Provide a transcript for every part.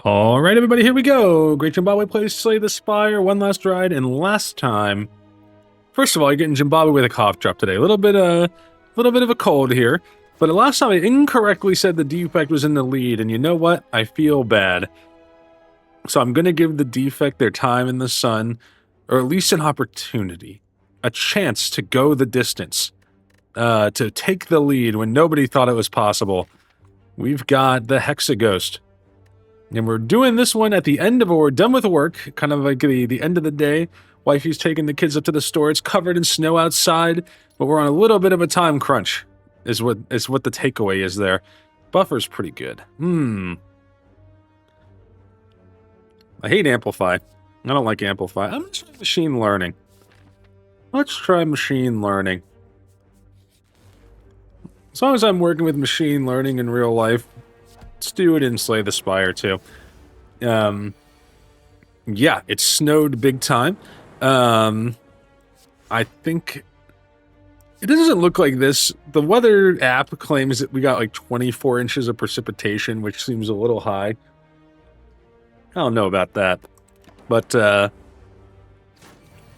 All right, everybody, here we go. Great Jimbabwe plays Slay the Spire, one last ride, and last time. First of all, you're getting Jimbabwe with a cough drop today. A little bit of a cold here, but last time I incorrectly said the defect was in the lead, and you know what? I feel bad. So I'm gonna give the defect their time in the sun, or at least an opportunity, a chance to go the distance, to take the lead when nobody thought it was possible. We've got the Hexaghost. And we're doing this one at the end of, or we're done with work, kind of like the end of the day. Wifey's taking the kids up to the store. It's covered in snow outside, but we're on a little bit of a time crunch, is what the takeaway is there. Buffer's pretty good. I hate Amplify. I don't like Amplify. I'm gonna try Machine Learning. Let's try Machine Learning. As long as I'm working with Machine Learning in real life, let's do it in Slay the Spire, too. Yeah, it snowed big time. I think... It doesn't look like this. The weather app claims that we got like 24 inches of precipitation, which seems a little high. I don't know about that. But,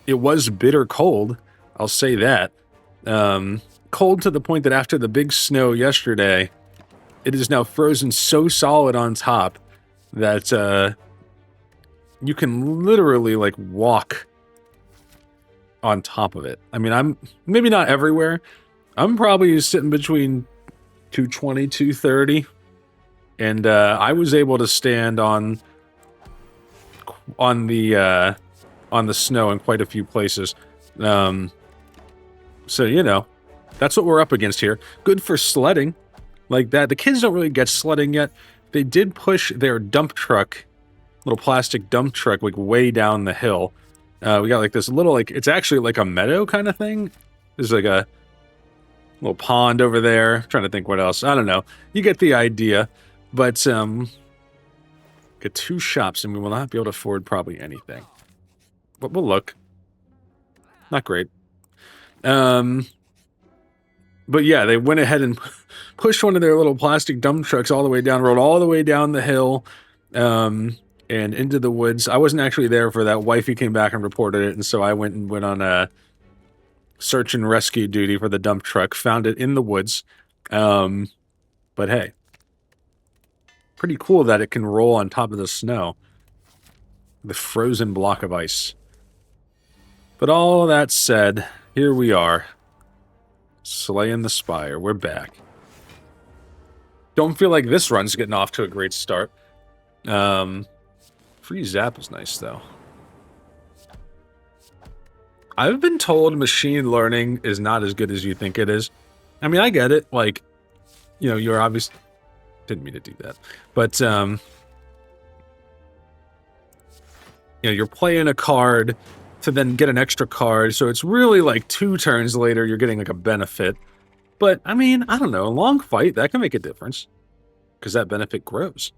it was bitter cold. I'll say that. Cold to the point that after the big snow yesterday, it is now frozen so solid on top that you can literally like walk on top of it. I mean, I'm maybe not everywhere. I'm probably sitting between 220, 230, and I was able to stand on the snow in quite a few places. So you know, that's what we're up against here. Good for sledding. Like that. The kids don't really get sledding yet. They did push their dump truck, little plastic dump truck, like way down the hill. We got like this little, like, it's actually like a meadow kind of thing. There's like a little pond over there. I'm trying to think what else. I don't know. You get the idea. But, get two shops and we will not be able to afford probably anything. But we'll look. Not great. But yeah, they went ahead and pushed one of their little plastic dump trucks all the way down, rolled all the way down the hill, and into the woods. I wasn't actually there for that. Wifey came back and reported it, and so I went on a search and rescue duty for the dump truck. Found it in the woods. But hey, pretty cool that it can roll on top of the snow. The frozen block of ice. But all that said, here we are. Slaying the Spire. We're back. Don't feel like this run's getting off to a great start. Free zap is nice, though. I've been told machine learning is not as good as you think it is. I mean, I get it. Like, you know, you're obviously... Didn't mean to do that. But, you know, you're playing a card to then get an extra card, so it's really like 2 turns later you're getting like a benefit. But, I mean, I don't know, a long fight, that can make a difference. Because that benefit grows.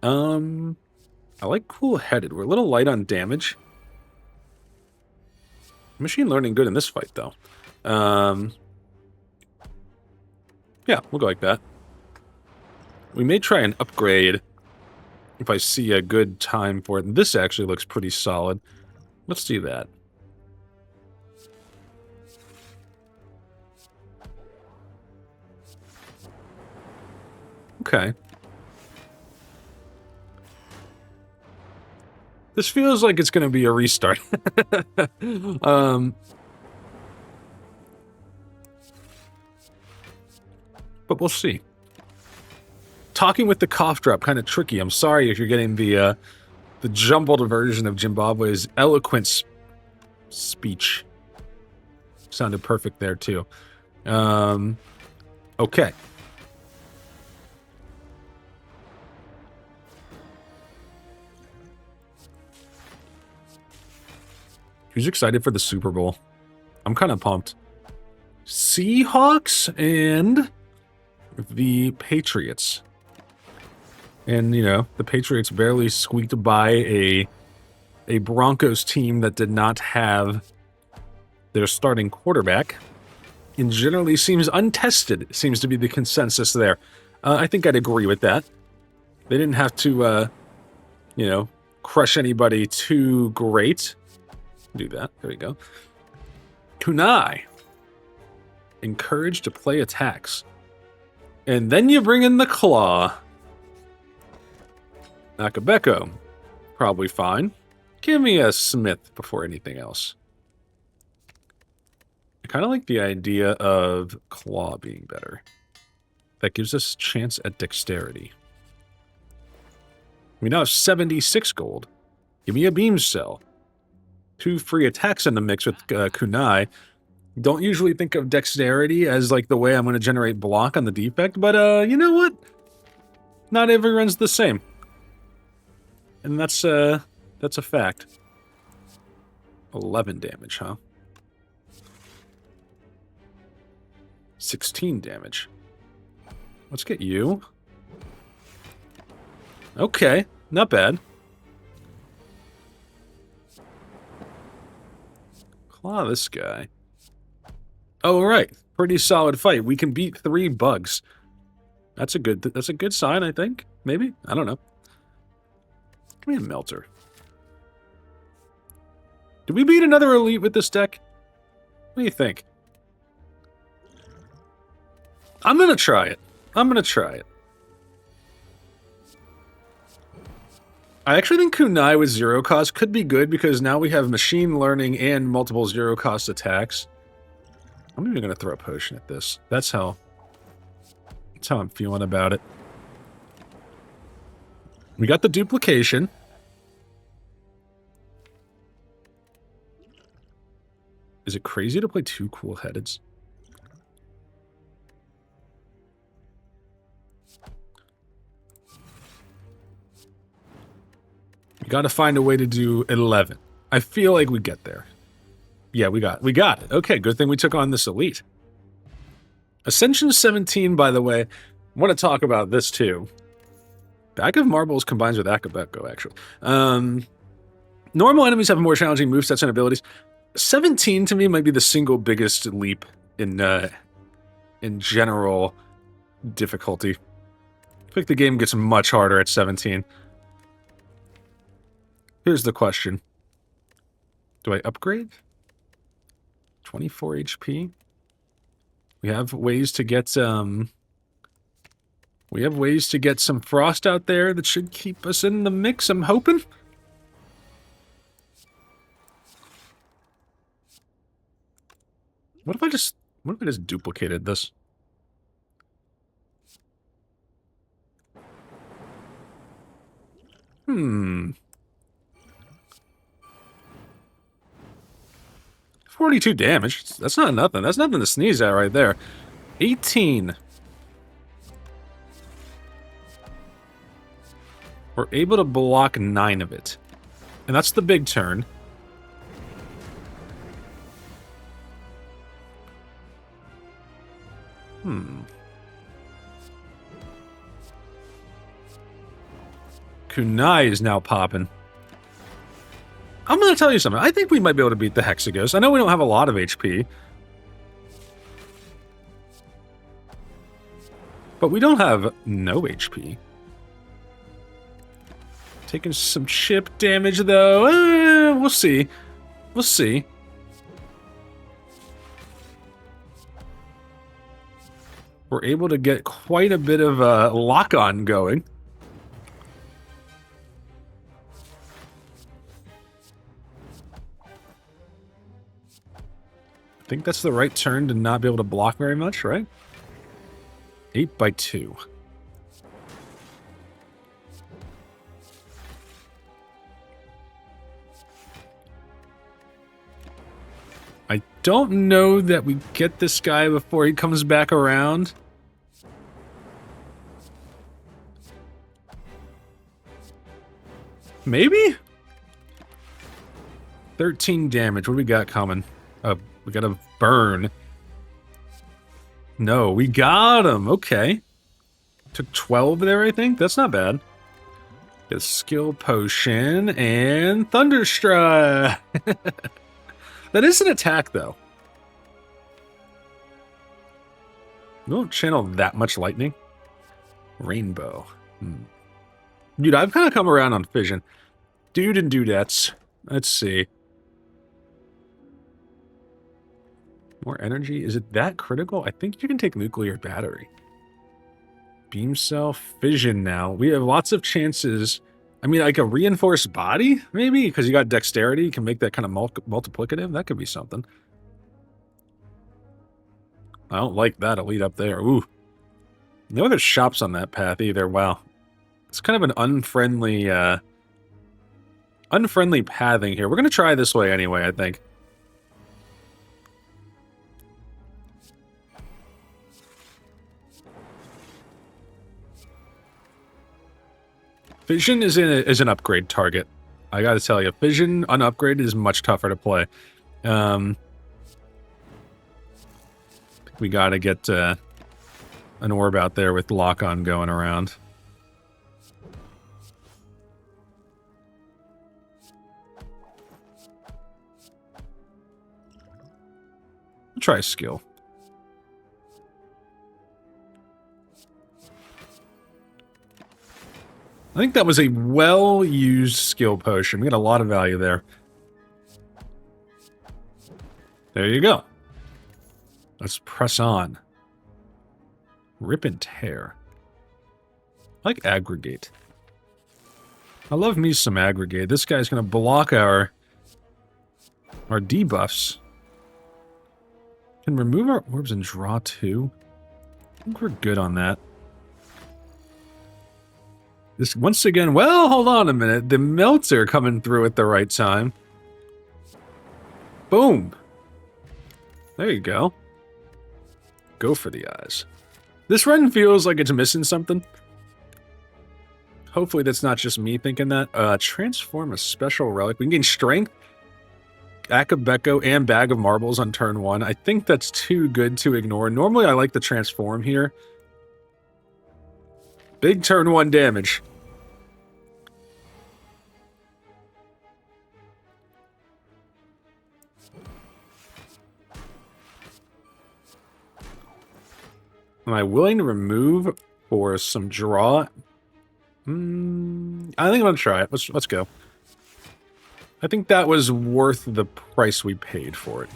I like cool-headed. We're a little light on damage. Machine learning good in this fight, though. Yeah, we'll go like that. We may try and upgrade if I see a good time for it. This actually looks pretty solid. Let's do that. Okay. This feels like it's going to be a restart. But we'll see. Talking with the cough drop, kind of tricky. I'm sorry if you're getting the jumbled version of Jimbabwe's eloquent speech. Sounded perfect there, too. Okay. Who's excited for the Super Bowl? I'm kind of pumped. Seahawks and the Patriots. And, you know, the Patriots barely squeaked by a Broncos team that did not have their starting quarterback. And generally seems untested, seems to be the consensus there. I think I'd agree with that. They didn't have to you know, crush anybody too great. Do that. There we go. Kunai. Encouraged to play attacks. And then you bring in the claw. Akabeko. Probably fine. Give me a smith before anything else. I kind of like the idea of claw being better. That gives us a chance at dexterity. We now have 76 gold. Give me a beam cell. 2 free attacks in the mix with Kunai. Don't usually think of dexterity as like the way I'm going to generate block on the defect, but you know what? Not everyone's the same. And that's a fact. 11 damage, huh? 16 damage. Let's get you. Okay, not bad. Claw this guy. Oh, right. Pretty solid fight. We can beat 3 bugs. That's a good sign, I think. Maybe? I don't know. Give me a melter. Did we beat another elite with this deck? What do you think? I'm gonna try it. I actually think Kunai with 0 cost could be good because now we have machine learning and multiple 0 cost attacks. I'm even gonna throw a potion at this. That's how I'm feeling about it. We got the duplication. Is it crazy to play 2 cool-headeds? We gotta find a way to do 11. I feel like we get there. Yeah, we got it. Okay, good thing we took on this elite. Ascension 17, by the way, I want to talk about this too. Bag of Marbles combines with Akabeko, actually. Normal enemies have more challenging movesets and abilities. 17 to me might be the single biggest leap in general difficulty. I think the game gets much harder at 17. Here's the question. Do I upgrade? 24 HP? We have ways to get some frost out there that should keep us in the mix, I'm hoping. What if I just duplicated this? Hmm. 42 damage. That's not nothing. That's nothing to sneeze at right there. 18. We're able to block 9 of it. And that's the big turn. Kunai is now popping. I'm going to tell you something. I think we might be able to beat the Hexagos. I know we don't have a lot of HP. But we don't have no HP. Taking some chip damage, though. We'll see. We'll see. We're able to get quite a bit of lock-on going. I think that's the right turn to not be able to block very much, right? 8 by 2. I don't know that we get this guy before he comes back around. Maybe? 13 damage. What do we got coming? We got a burn. No, we got him. Okay. Took 12 there, I think. That's not bad. Get a skill potion and Thunderstrike. That is an attack, though. We won't channel that much lightning. Rainbow. Dude, I've kind of come around on fission. Dude and dudettes. Let's see. More energy? Is it that critical? I think you can take nuclear battery. Beam cell, fission now. We have lots of chances. I mean, like a reinforced body, maybe? Because you got dexterity. You can make that kind of multiplicative. That could be something. I don't like that elite up there. Ooh. No other shops on that path either. Wow. It's kind of an unfriendly pathing here. We're going to try this way anyway, I think. Fission is an upgrade target. I gotta tell you, Fission unupgraded is much tougher to play. We gotta get an orb out there with lock-on going around. I'll try skill. I think that was a well-used skill potion. We got a lot of value there. There you go. Let's press on. Rip and tear. I like aggregate. I love me some aggregate. This guy's going to block our debuffs. Can remove our orbs and draw 2. I think we're good on that. This, once again, well, hold on a minute. The melter coming through at the right time. Boom. There you go. Go for the eyes. This run feels like it's missing something. Hopefully that's not just me thinking that. Transform a special relic. We can gain strength, Akabeko, and Bag of Marbles on turn 1. I think that's too good to ignore. Normally I like the transform here. Big turn 1 damage. Am I willing to remove for some draw? I think I'm going to try it. Let's go. I think that was worth the price we paid for it.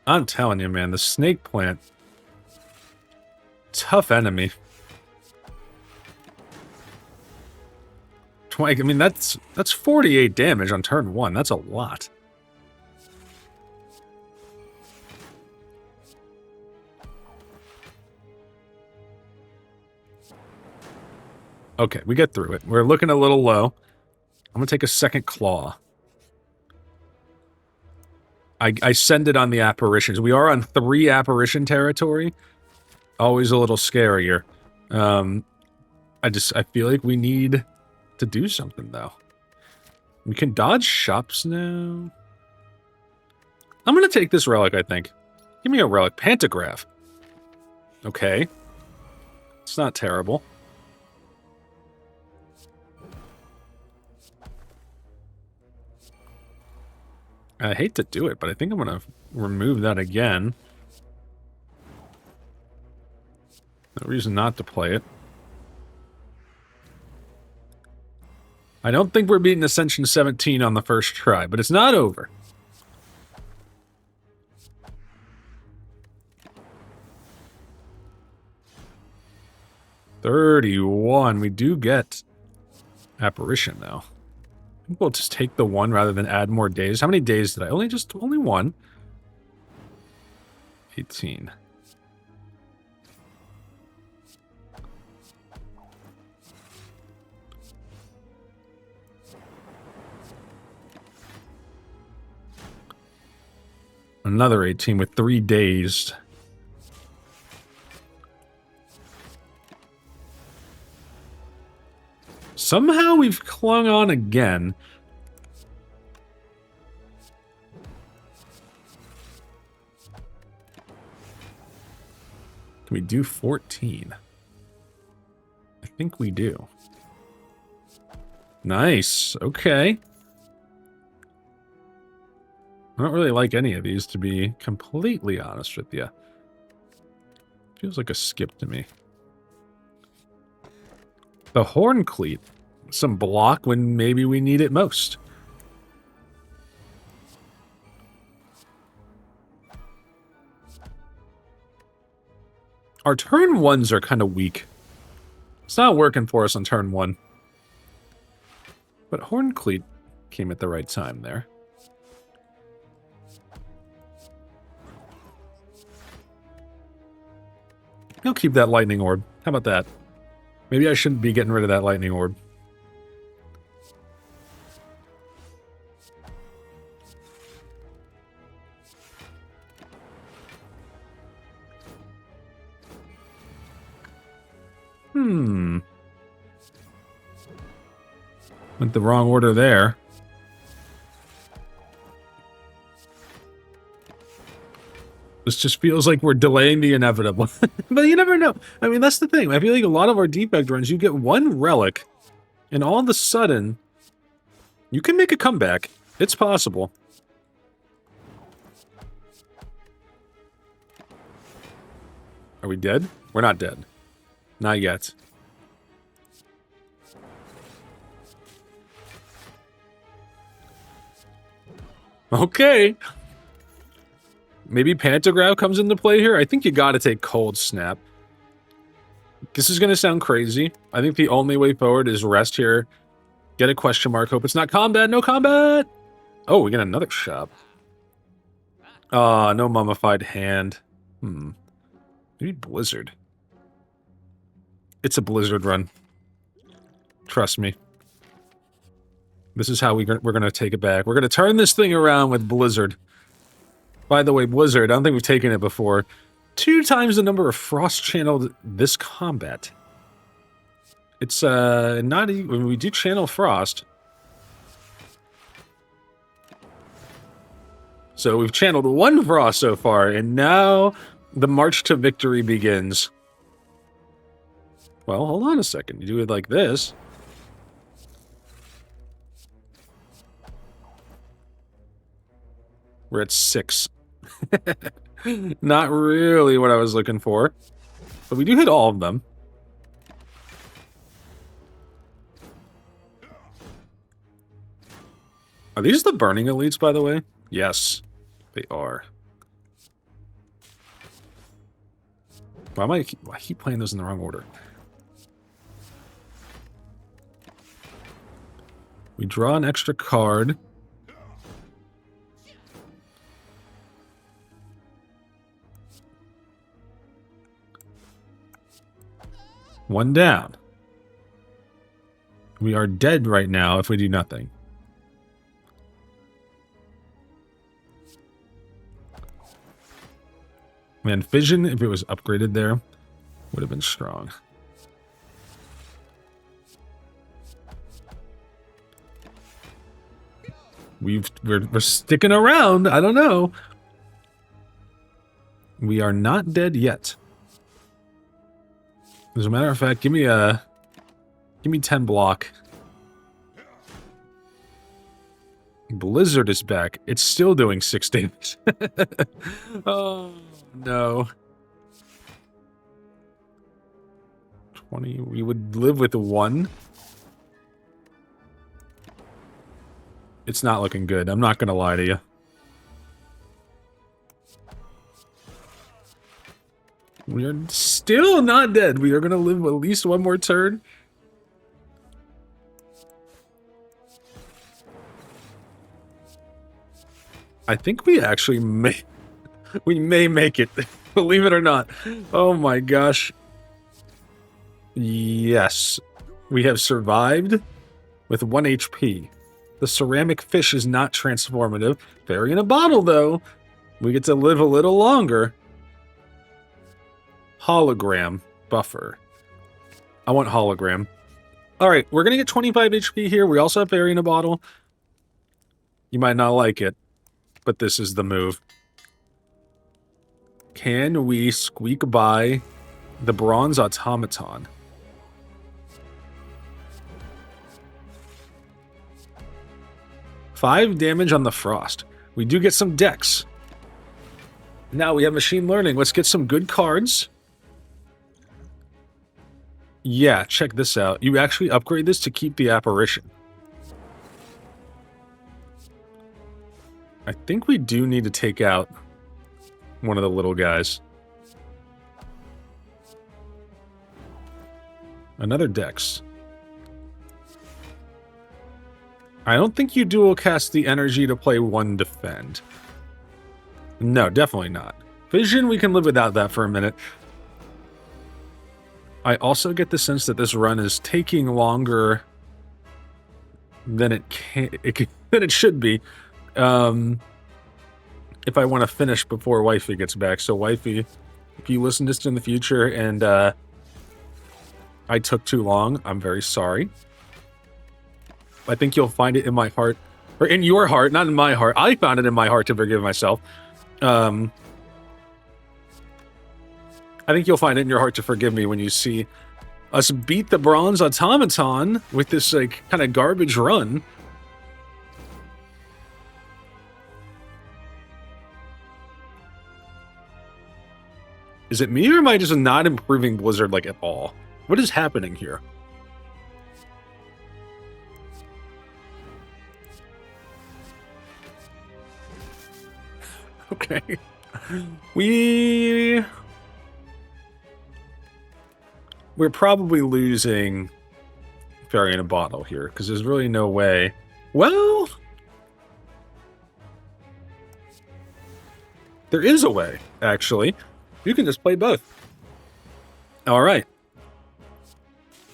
I'm telling you, man, the snake plant. Tough enemy. I mean, that's 48 damage on turn 1. That's a lot. Okay, we get through it. We're looking a little low. I'm going to take a second claw. I send it on the apparitions. We are on 3 apparition territory. Always a little scarier. I feel like we need to do something, though. We can dodge shops now. I'm going to take this relic, I think. Give me a relic. Pantograph. Okay. It's not terrible. I hate to do it, but I think I'm going to remove that again. No reason not to play it. I don't think we're beating Ascension 17 on the first try, but it's not over. $31. We do get Apparition, though. I think we'll just take the 1 rather than add more days. How many days did I? Only 1. 18. Another 18 with 3 days. Somehow we've clung on again. Can we do 14? I think we do. Nice. Okay. I don't really like any of these, to be completely honest with you. Feels like a skip to me. The Horn Cleat. Some block when maybe we need it most. Our turn 1s are kind of weak. It's not working for us on turn 1. But Horn Cleat came at the right time there. He'll keep that lightning orb. How about that? Maybe I shouldn't be getting rid of that lightning orb. Went the wrong order there. This just feels like we're delaying the inevitable. But you never know. I mean, that's the thing. I feel like a lot of our defect runs, you get one relic, and all of a sudden, you can make a comeback. It's possible. Are we dead? We're not dead. Not yet. Okay. Maybe Pantograph comes into play here. I think you gotta take Cold Snap. This is gonna sound crazy. I think the only way forward is rest here. Get a question mark. Hope it's not combat. No combat! Oh, we get another shop. No Mummified Hand. Maybe Blizzard. It's a Blizzard run. Trust me. This is how we're going to take it back. We're going to turn this thing around with Blizzard. By the way, Blizzard, I don't think we've taken it before. 2 times the number of Frost channeled this combat. It's not even... When we do channel Frost. So we've channeled 1 Frost so far, and now the march to victory begins. Well, hold on a second. You do it like this. We're at 6. Not really what I was looking for. But we do hit all of them. Are these the burning elites, by the way? Yes, they are. Why am I keep playing those in the wrong order? We draw an extra card. One down. We are dead right now if we do nothing. Man, Fission, if it was upgraded there, would have been strong. We're sticking around. I don't know. We are not dead yet. As a matter of fact, give me 10 block. Blizzard is back. It's still doing 6 damage. Oh no. 20. We would live with 1. It's not looking good. I'm not gonna lie to you. We are still not dead. We are gonna live at least 1 more turn. I think we actually may... We may make it. Believe it or not. Oh my gosh. Yes. We have survived with 1 HP. The ceramic fish is not transformative. Fairy in a bottle, though. We get to live a little longer. Hologram buffer. I want hologram. Alright, we're going to get 25 HP here. We also have fairy in a bottle. You might not like it, but this is the move. Can we squeak by the bronze automaton? Five damage on the frost. We do get some decks. Now we have machine learning. Let's get some good cards. Yeah, check this out. You actually upgrade this to keep the apparition. I think we do need to take out one of the little guys. Another dex. I don't think you dual cast the energy to play one defend. No, definitely not. Vision, we can live without that for a minute. I also get the sense that this run is taking longer than it should be. If I want to finish before Wifey gets back. So Wifey, if you listen to this in the future and I took too long, I'm very sorry. I think you'll find it in my heart, or in your heart, not in my heart. I found it in my heart to forgive myself. I think you'll find it in your heart to forgive me when you see us beat the bronze automaton with this like kind of garbage run. Is it me or am I just not improving Blizzard like at all? What is happening here? Okay. We're probably losing Fairy in a Bottle here, because there's really no way. Well, there is a way, actually. You can just play both. All right.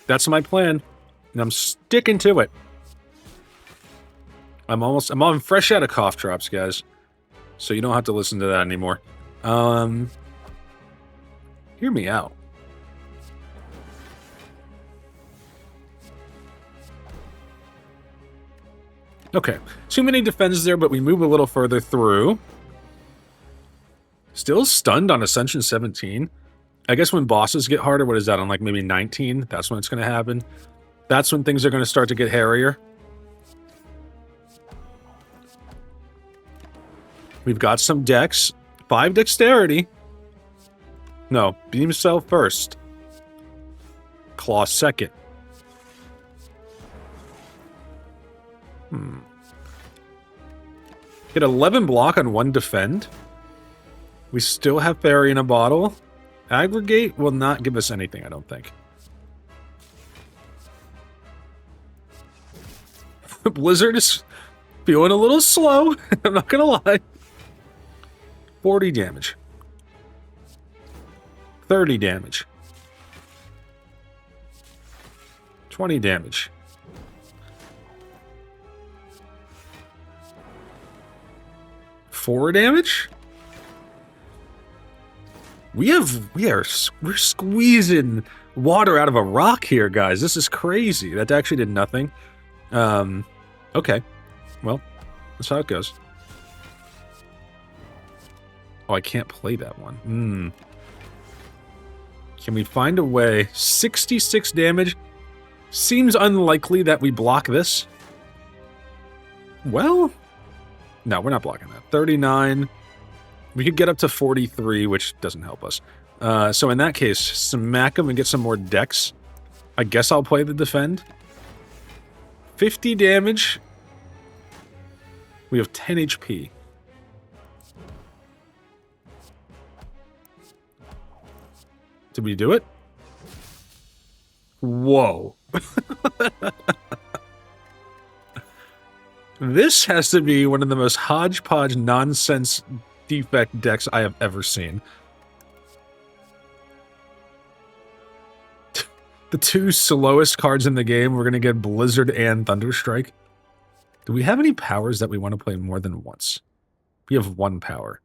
That's my plan, and I'm sticking to it. I'm fresh out of cough drops, guys. So you don't have to listen to that anymore. Hear me out. Okay, too many defenses there, but we move a little further through. Still stunned on Ascension 17. I guess when bosses get harder, what is that, on like maybe 19? That's when it's going to happen. That's when things are going to start to get hairier. We've got some dex. 5 dexterity. No, beam cell first. Claw second. Get 11 block on 1 defend. We still have Fairy in a Bottle. Aggregate will not give us anything, I don't think. Blizzard is feeling a little slow. I'm not gonna lie. 40 damage. 30 damage. 20 damage. Four damage? We're squeezing water out of a rock here, guys. This is crazy. That actually did nothing. Okay. Well, that's how it goes. Oh, I can't play that one. Can we find a way? 66 damage. Seems unlikely that we block this. Well, no, we're not blocking that. 39. We could get up to 43, which doesn't help us. So in that case, smack him and get some more dex. I guess I'll play the defend. 50 damage. We have 10 HP. Did we do it? Whoa. This has to be one of the most hodgepodge nonsense defect decks I have ever seen. The 2 slowest cards in the game, we're going to get Blizzard and Thunderstrike. Do we have any powers that we want to play more than once? We have 1 power.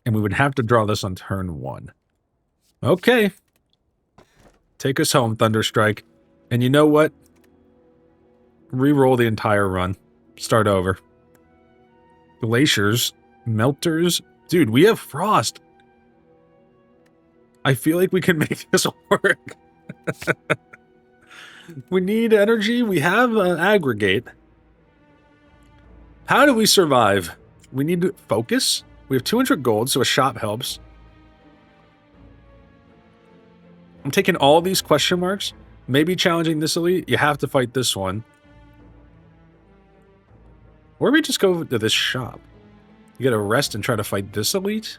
And we would have to draw this on turn 1. Okay. Take us home, Thunderstrike. And you know what? Reroll the entire run. Start over. Glaciers. Melters. Dude, we have Frost. I feel like we can make this work. We need energy. We have aggregate. How do we survive? We need to focus. We have 200 gold, so a shop helps. I'm taking all these question marks. Maybe challenging this elite. You have to fight this one. Or we just go to this shop. You gotta rest and try to fight this elite.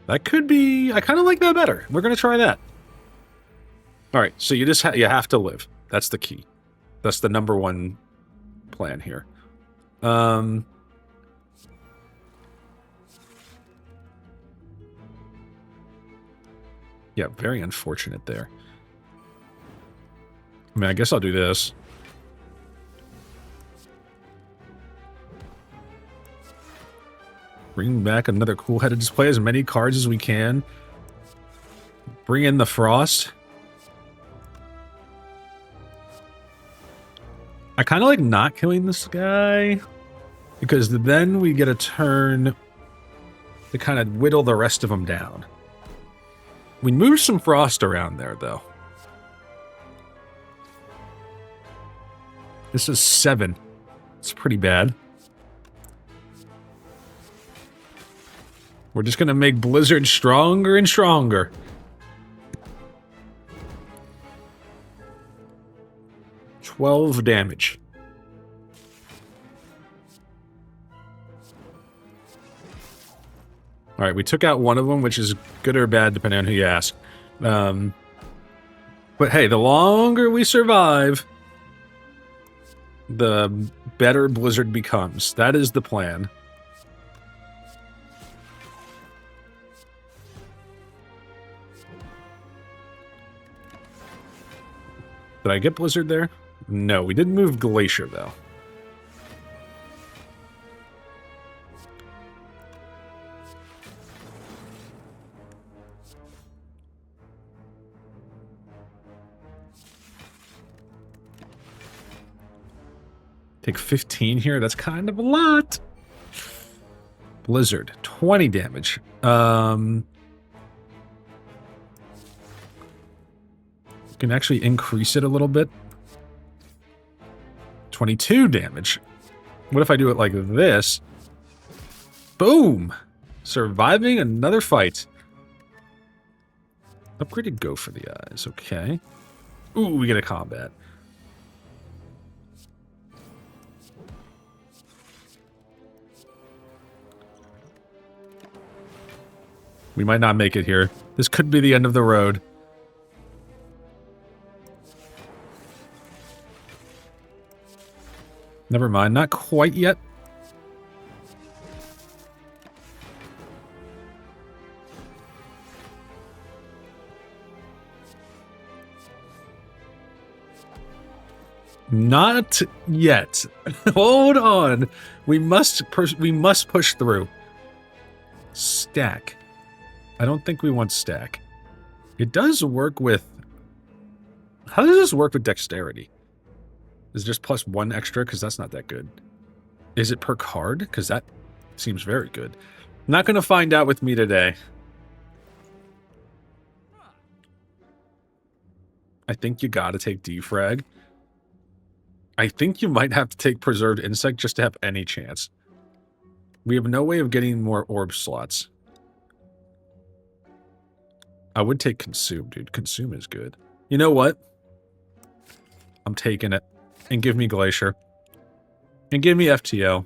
That could be... I kind of like that better. We're gonna try that. Alright, so you just you have to live. That's the key. That's the number one plan here. Yeah, very unfortunate there. I mean, I guess I'll do this. Bring back another cool-headed display, as many cards as we can. Bring in the frost. I kind of like not killing this guy, because then we get a turn to kind of whittle the rest of them down. We moved some frost around there, though. This is 7. It's pretty bad. We're just going to make Blizzard stronger and stronger. $12 damage. Alright, we took out one of them, which is good or bad, depending on who you ask. But hey, the longer we survive, the better Blizzard becomes. That is the plan. Did I get Blizzard there? No, we didn't move Glacier, though. Take 15 here. That's kind of a lot. Blizzard, 20 damage. Can actually increase it a little bit. 22 damage. What if I do it like this? Boom! Surviving another fight. Upgraded go for the eyes. Okay. Ooh, we get a combat. We might not make it here. This could be the end of the road. Never mind, not quite yet. Not yet. Hold on. We must push through. Stack. I don't think we want stack. It does work with... How does this work with dexterity? Is it just +1 extra? Because that's not that good. Is it per card? Because that seems very good. Not going to find out with me today. I think you got to take defrag. I think you might have to take Preserved Insect just to have any chance. We have no way of getting more orb slots. I would take Consume, dude. Consume is good. You know what? I'm taking it. And give me Glacier. And give me FTO.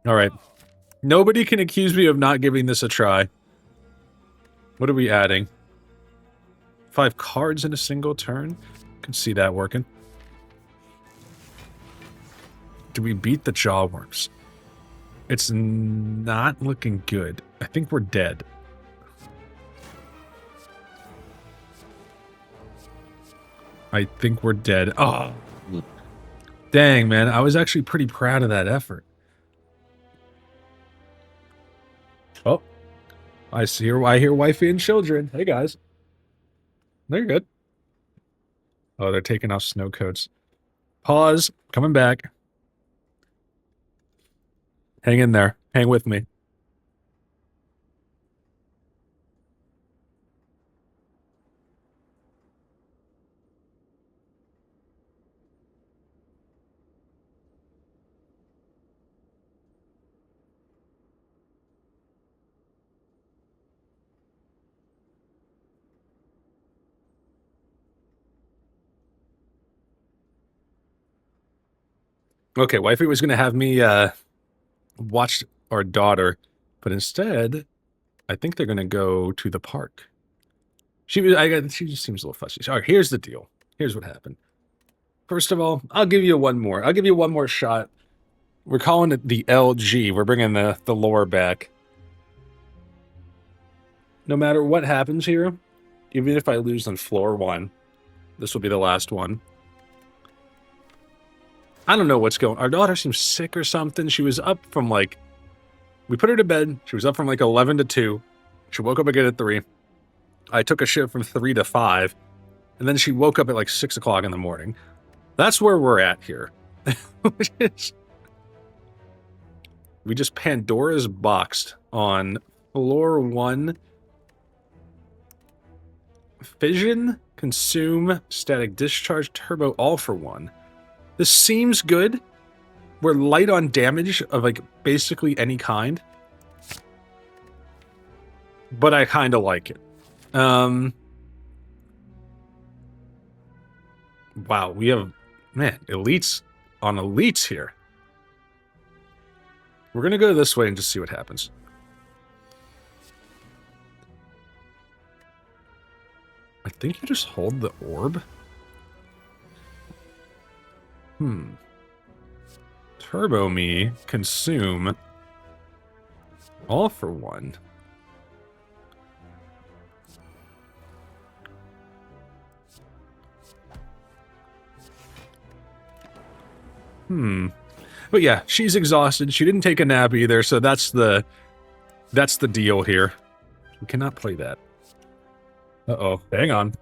Alright. Nobody can accuse me of not giving this a try. What are we adding? 5 cards in a single turn? Can see that working. Do we beat the Jawworms? It's not looking good. I think we're dead. I think we're dead. Oh, dang, man. I was actually pretty proud of that effort. Oh, I hear wifey and children. Hey, guys. They're good. Oh, they're taking off snow coats. Pause. Coming back. Hang in there. Hang with me. Okay, wifey was going to have me watch our daughter, but instead, I think they're going to go to the park. She just seems a little fussy. All right, here's the deal. Here's what happened. First of all, I'll give you one more. I'll give you one more shot. We're calling it the LG. We're bringing the lore back. No matter what happens here, even if I lose on floor 1, this will be the last one. I don't know what's going on. Our daughter seems sick or something. She was up from like... We put her to bed. She was up from like 11 to 2. She woke up again at 3. I took a shift from 3 to 5. And then she woke up at like 6 o'clock in the morning. That's where we're at here. We just Pandora's boxed on floor 1. Fission, consume, static discharge, turbo, all for 1. This seems good. We're light on damage of, like, basically any kind. But I kind of like it. Wow, we have, man, elites on elites here. We're going to go this way and just see what happens. I think you just hold the orb. Turbo me, consume, all for 1. But yeah, she's exhausted. She didn't take a nap either, so that's the deal here. We cannot play that. Uh-oh, hang on.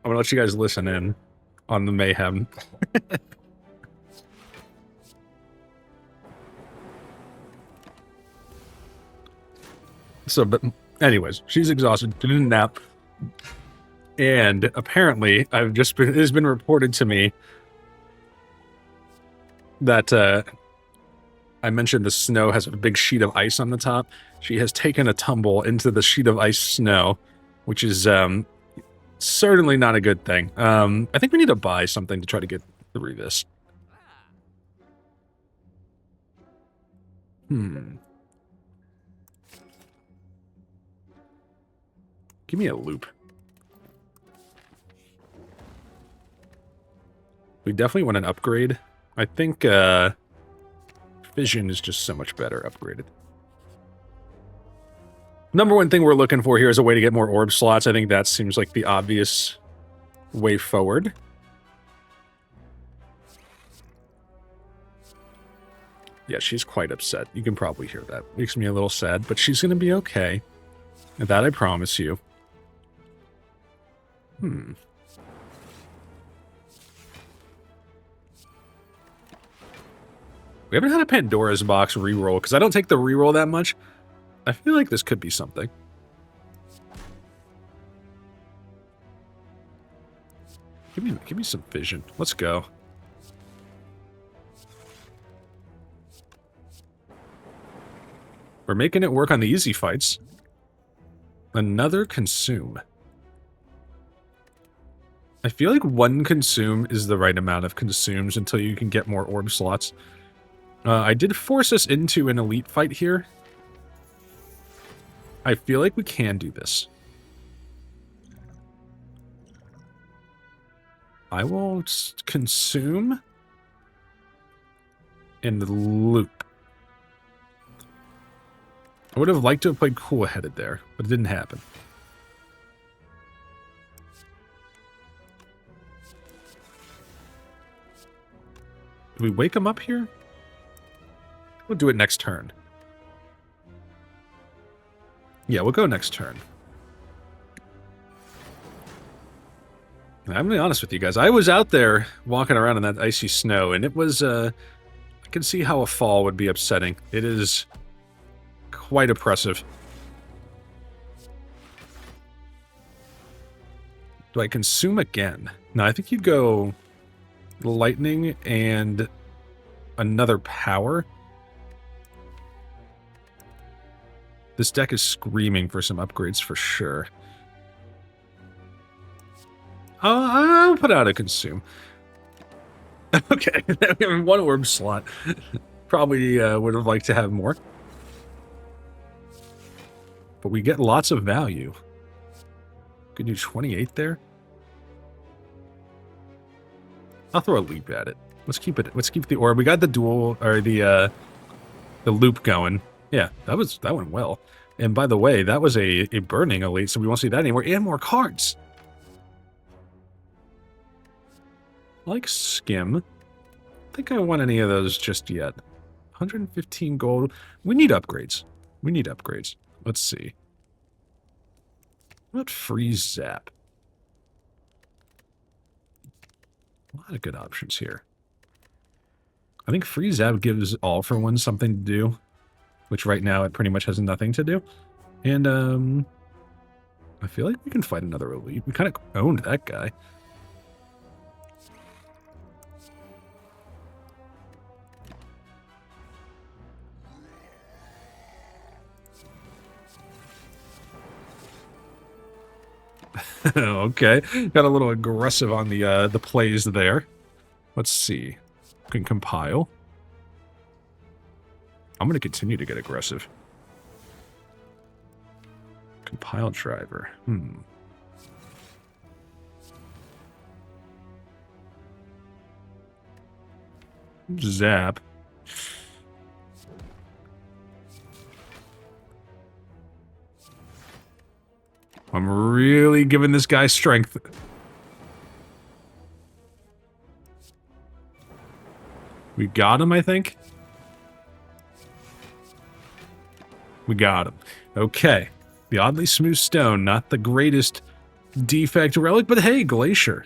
I'm gonna let you guys listen in on the mayhem. So, but anyways, she's exhausted, didn't nap. And apparently, it has been reported to me that I mentioned the snow has a big sheet of ice on the top. She has taken a tumble into the sheet of ice snow, which is certainly not a good thing. I think we need to buy something to try to get through this. Give me a loop. We definitely want an upgrade. I think Fission is just so much better upgraded. Number one thing we're looking for here is a way to get more orb slots. I think that seems like the obvious way forward. Yeah, she's quite upset. You can probably hear that. Makes me a little sad, but she's going to be okay. That I promise you. We haven't had a Pandora's box reroll, because I don't take the reroll that much. I feel like this could be something. Give me some vision. Let's go. We're making it work on the easy fights. Another consume. I feel like 1 consume is the right amount of consumes until you can get more orb slots. I did force us into an elite fight here. I feel like we can do this. I will consume and loop. I would have liked to have played cool-headed there, but it didn't happen. Do we wake him up here? We'll do it next turn. Yeah, we'll go next turn. I'm going to be honest with you guys. I was out there walking around in that icy snow, and it was, I can see how a fall would be upsetting. It is quite oppressive. Do I consume again? No, I think you go lightning and another power. This deck is screaming for some upgrades for sure. I'll put out a consume. Okay, we have one orb slot. Probably would have liked to have more. But we get lots of value. Could do 28 there. I'll throw a leap at it. Let's keep it. Let's keep the orb. We got the dual or the loop going. Yeah, that went well. And by the way, that was a burning elite, so we won't see that anymore. And more cards. Like skim. I don't think I want any of those just yet. 115 gold. We need upgrades. We need upgrades. Let's see. What about freeze zap? A lot of good options here. I think freeze zap gives all for one something to do, which right now it pretty much has nothing to do. And I feel like we can fight another elite. We kind of owned that guy. Okay, got a little aggressive on the plays there. Let's see. Can compile. I'm going to continue to get aggressive. Compile driver. Zap. I'm really giving this guy strength. We got him, I think. We got him. Okay. The oddly smooth stone, not the greatest defect relic, but hey, Glacier.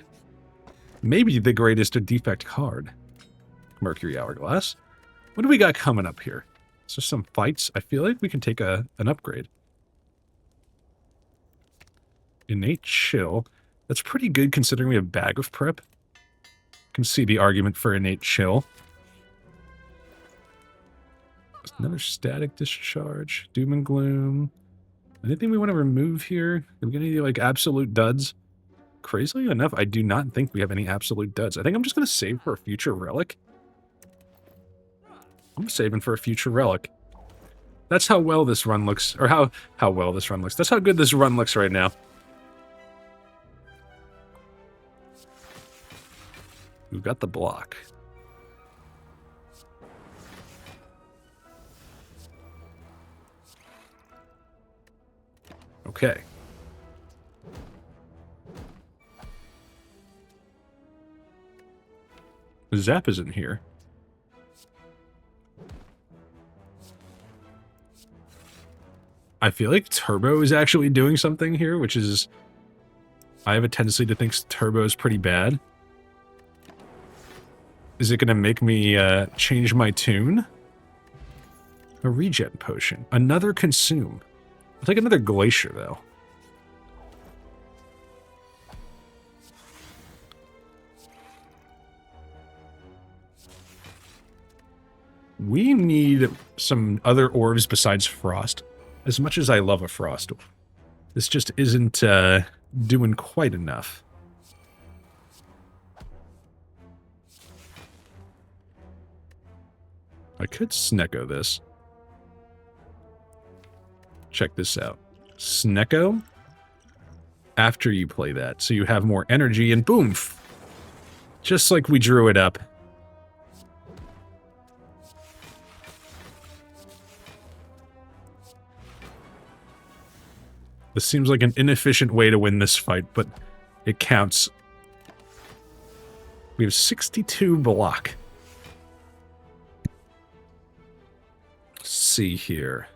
Maybe the greatest defect card. Mercury Hourglass. What do we got coming up here? So some fights. I feel like we can take an upgrade. Innate Chill. That's pretty good considering we have Bag of Prep. Can see the argument for Innate Chill. Another Static Discharge. Doom and Gloom. Anything we want to remove here? Are we going to do like absolute duds? Crazily enough, I do not think we have any absolute duds. I think I'm just going to save for a future relic. I'm saving for a future relic. That's how well this run looks. Or how well this run looks. That's how good this run looks right now. We've got the block. Okay. Zap isn't here. I feel like Turbo is actually doing something here, which is... I have a tendency to think Turbo is pretty bad. Is it going to make me change my tune? A regen potion. Another consume. I'll take another Glacier, though. We need some other orbs besides Frost. As much as I love a Frost orb, this just isn't doing quite enough. I could Snecko this. Check this out. Snecko after you play that, so you have more energy, and boom! Just like we drew it up. This seems like an inefficient way to win this fight, but it counts. We have 62 block. Let's see here.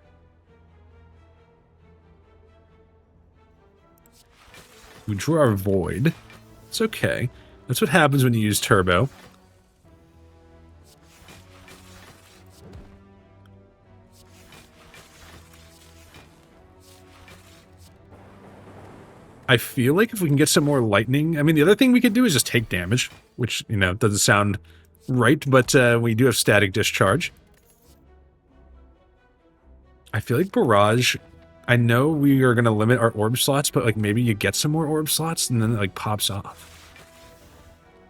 We draw our Void. It's okay. That's what happens when you use Turbo. I feel like if we can get some more lightning... I mean, the other thing we could do is just take damage, which, you know, doesn't sound right, but we do have static discharge. I feel like barrage... I know we are going to limit our orb slots, but, like, maybe you get some more orb slots and then it, like, pops off.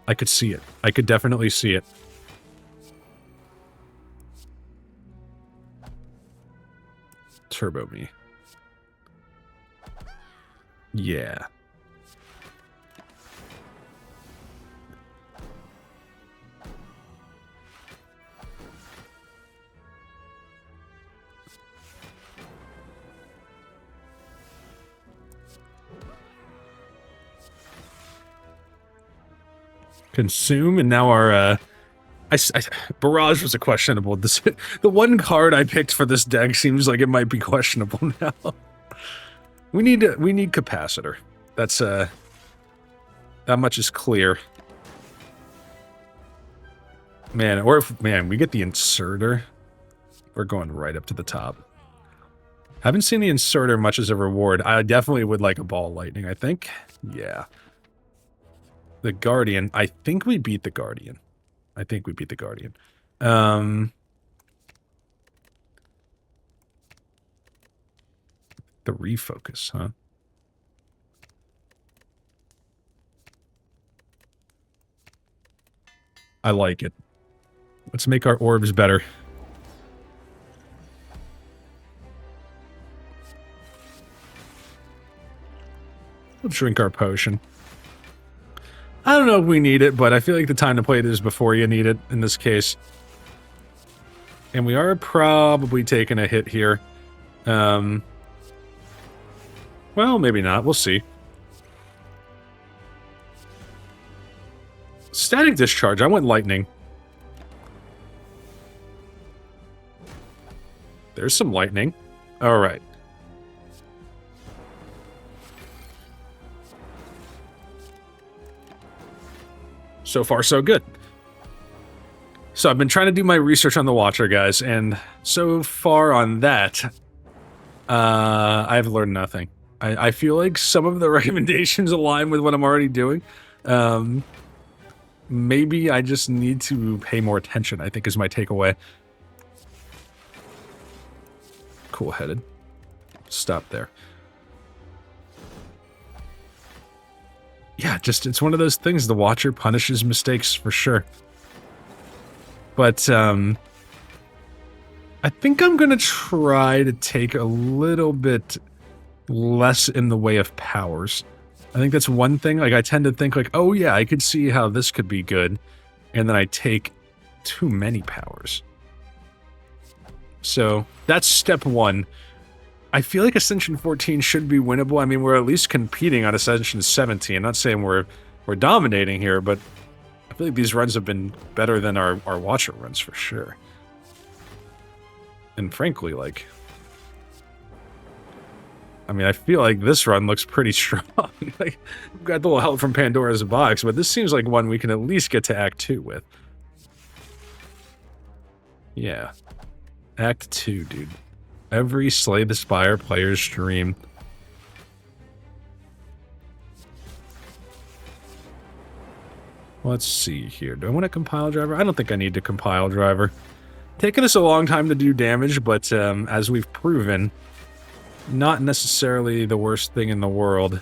I could see it. I could definitely see it. Turbo me. Yeah. Consume, and now our, Barrage was a questionable decision. The one card I picked for this deck seems like it might be questionable now. We need Capacitor. That's, that much is clear. Man, or if, man, we get the Inserter, we're going right up to the top. Haven't seen the Inserter much as a reward. I definitely would like a Ball Lightning, I think. Yeah. The Guardian. I think we beat the Guardian. I think we beat the Guardian. The Refocus, huh? I like it. Let's make our orbs better. We'll drink our potion. I don't know if we need it, but I feel like the time to play it is before you need it in this case. And we are probably taking a hit here. Well, maybe not. We'll see. Static Discharge. I went Lightning. There's some lightning. All right. So far, so good. So I've been trying to do my research on the Watcher, guys, and so far on that, I've learned nothing. I feel like some of the recommendations align with what I'm already doing. Maybe I just need to pay more attention, I think is my takeaway. Cool-headed. Stop there. Yeah, just, it's one of those things. The Watcher punishes mistakes for sure. But, I think I'm gonna try to take a little bit less in the way of powers. I think that's one thing. Like, I tend to think like, oh yeah, I could see how this could be good. And then I take too many powers. So, that's step one. I feel like Ascension 14 should be winnable. I mean, we're at least competing on Ascension 17. I'm not saying we're dominating here, but I feel like these runs have been better than our Watcher runs for sure. And frankly, like... I mean, I feel like this run looks pretty strong. Like, we've got the little help from Pandora's box, but this seems like one we can at least get to Act 2 with. Yeah. Act 2, dude. Every Slay the Spire player's dream. Let's see here. Do I want a compile driver? I don't think I need to compile driver. Taking us a long time to do damage, but as we've proven, not necessarily the worst thing in the world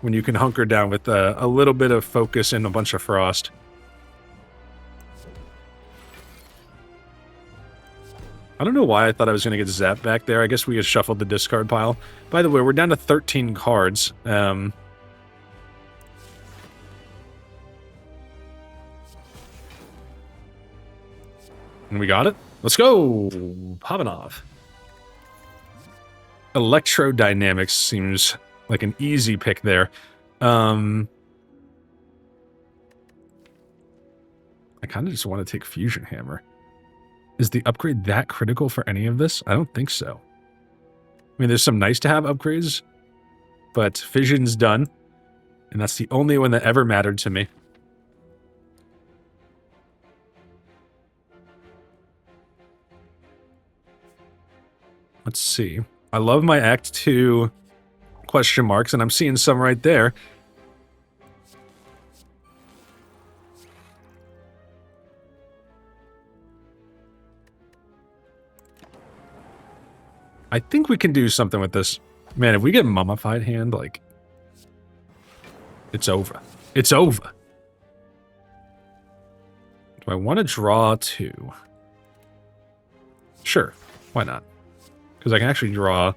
when you can hunker down with a little bit of focus and a bunch of frost. I don't know why I thought I was going to get zapped back there. I guess we had shuffled the discard pile. By the way, we're down to 13 cards. And we got it. Let's go! Popping off. Electrodynamics seems like an easy pick there. I kind of just want to take Fusion Hammer. Is the upgrade that critical for any of this? I don't think so. I mean, there's some nice-to-have upgrades, but Fission's done, and that's the only one that ever mattered to me. Let's see. I love my Act 2 question marks, and I'm seeing some right there. I think we can do something with this. Man, if we get mummified hand, like, it's over. It's over. Do I want to draw 2? Sure, why not? Because I can actually draw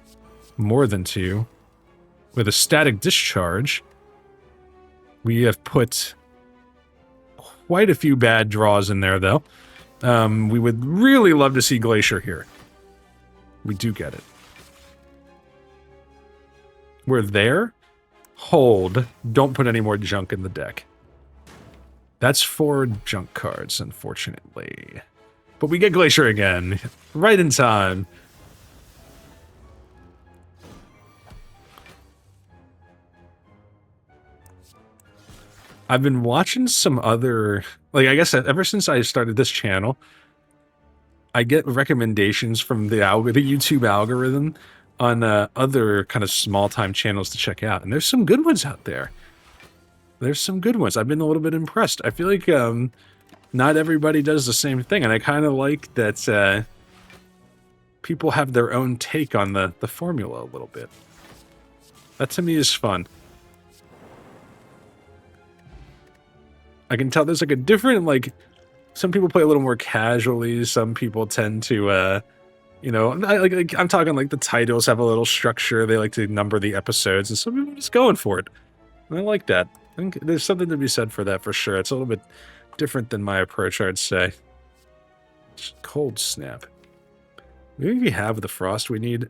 more than 2 with a static discharge. We have put quite a few bad draws in there, though. We would really love to see Glacier here. We do get it. We're there. Hold. Don't put any more junk in the deck. That's 4 junk cards, unfortunately. But we get Glacier again. Right in time. I've been watching some other... Like, I guess ever since I started this channel, I get recommendations from the YouTube algorithm on other kind of small-time channels to check out. And there's some good ones out there. There's some good ones. I've been a little bit impressed. I feel like not everybody does the same thing. And I kind of like that people have their own take on the formula a little bit. That to me is fun. I can tell there's like a different, like, some people play a little more casually. Some people tend to, you know, I'm talking like the titles have a little structure. They like to number the episodes, and some people are just going for it. And I like that. I think there's something to be said for that for sure. It's a little bit different than my approach, I'd say. Cold snap. Maybe we have the frost we need.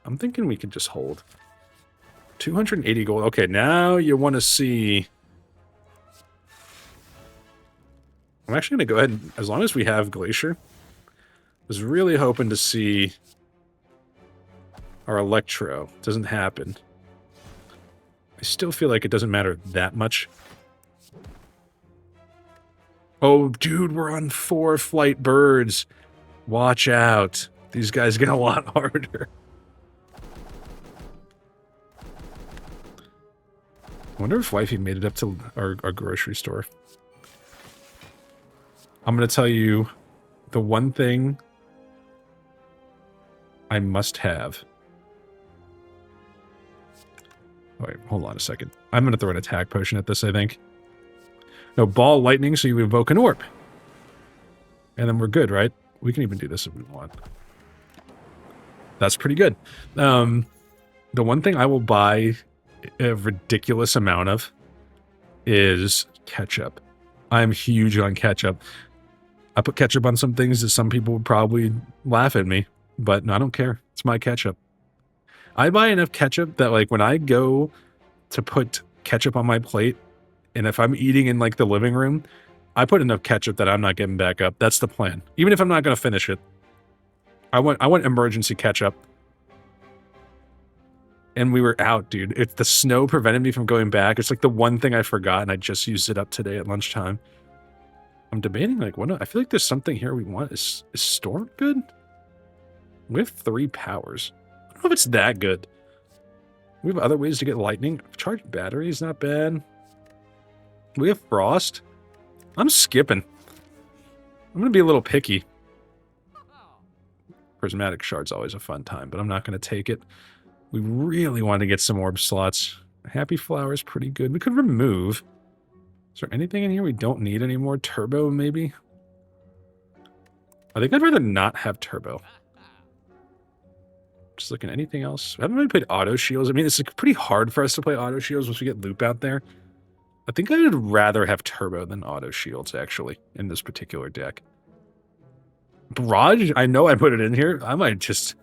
I'm thinking we could just hold. 280 gold. Okay, now you want to see... I'm actually going to go ahead and, as long as we have Glacier, I was really hoping to see our Electro. Doesn't happen. I still feel like it doesn't matter that much. Oh, dude, we're on 4 flight birds. Watch out. These guys get a lot harder. I wonder if Wifey made it up to our grocery store. I'm going to tell you the one thing I must have. Wait, hold on a second. I'm going to throw an attack potion at this, I think. No, ball lightning, so you evoke an orb. And then we're good, right? We can even do this if we want. That's pretty good. The one thing I will buy a ridiculous amount of is ketchup. I'm huge on ketchup. I put ketchup on some things that some people would probably laugh at me, but no, I don't care. It's my ketchup. I buy enough ketchup that, like, when I go to put ketchup on my plate, and if I'm eating in, like, the living room, I put enough ketchup that I'm not getting back up. That's the plan. Even if I'm not going to finish it. I want emergency ketchup. And we were out, dude. The snow prevented me from going back. It's like the one thing I forgot, and I just used it up today at lunchtime. I'm debating, like, what? I feel like there's something here we want. Is Storm good? We have 3 powers. I don't know if it's that good. We have other ways to get lightning. Charged battery is not bad. We have frost. I'm skipping. I'm going to be a little picky. Prismatic shard's always a fun time, but I'm not going to take it. We really want to get some orb slots. Happy flower is pretty good. We could remove. Is there anything in here we don't need anymore? Turbo, maybe? I think I'd rather not have turbo. Just looking at anything else. I haven't really played auto shields. I mean, it's pretty hard for us to play auto shields once we get loop out there. I think I would rather have turbo than auto shields, actually, in this particular deck. Barrage? I know I put it in here. I might just...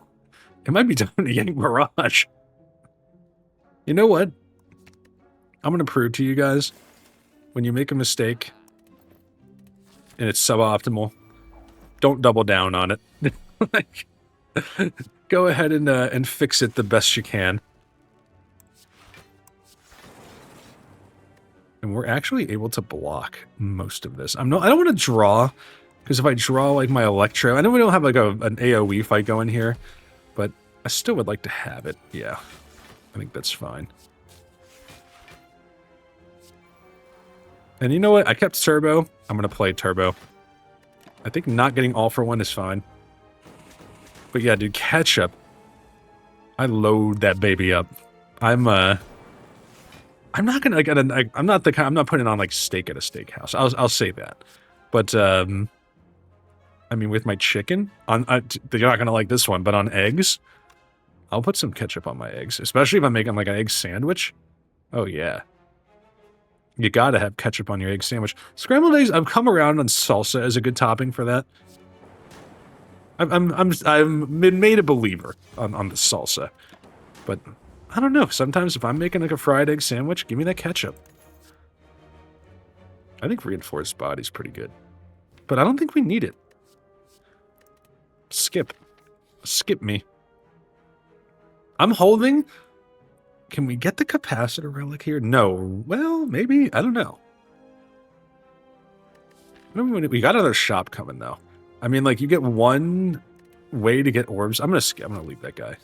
It might be time to yank Barrage. You know what? I'm going to prove to you guys, when you make a mistake and it's suboptimal, don't double down on it. Like, go ahead and fix it the best you can. And we're actually able to block most of this. I don't want to draw, because if I draw like my Electro, I know we don't have like an AoE fight going here, but I still would like to have it. Yeah. I think that's fine. And you know what? I kept turbo. I'm going to play turbo. I think not getting all for one is fine. But yeah, dude, ketchup. I load that baby up. I'm not gonna like. I'm not putting on like steak at a steakhouse. I'll say that. But I mean, with my chicken, you're not gonna like this one. But on eggs, I'll put some ketchup on my eggs, especially if I'm making like an egg sandwich. Oh yeah, you gotta have ketchup on your egg sandwich. Scrambled eggs. I've come around on salsa as a good topping for that. I'm been made a believer on the salsa, but I don't know. Sometimes if I'm making like a fried egg sandwich, give me that ketchup. I think reinforced body's pretty good, but I don't think we need it. Skip me. I'm holding. Can we get the capacitor relic here? No. Well, maybe. I don't know. We got another shop coming though. I mean, like, you get one way to get orbs. I'm gonna leave that guy.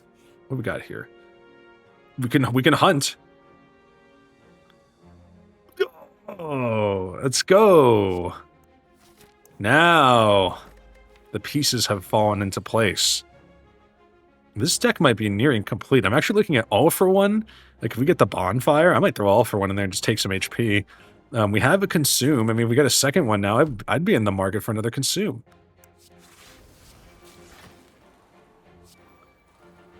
What we got here? We can hunt. Oh, let's go. Now the pieces have fallen into place. This deck might be nearing complete. I'm actually looking at all for one. Like, if we get the bonfire, I might throw all for one in there and just take some HP. We have a consume. I mean, we got a second one now. I'd be in the market for another consume.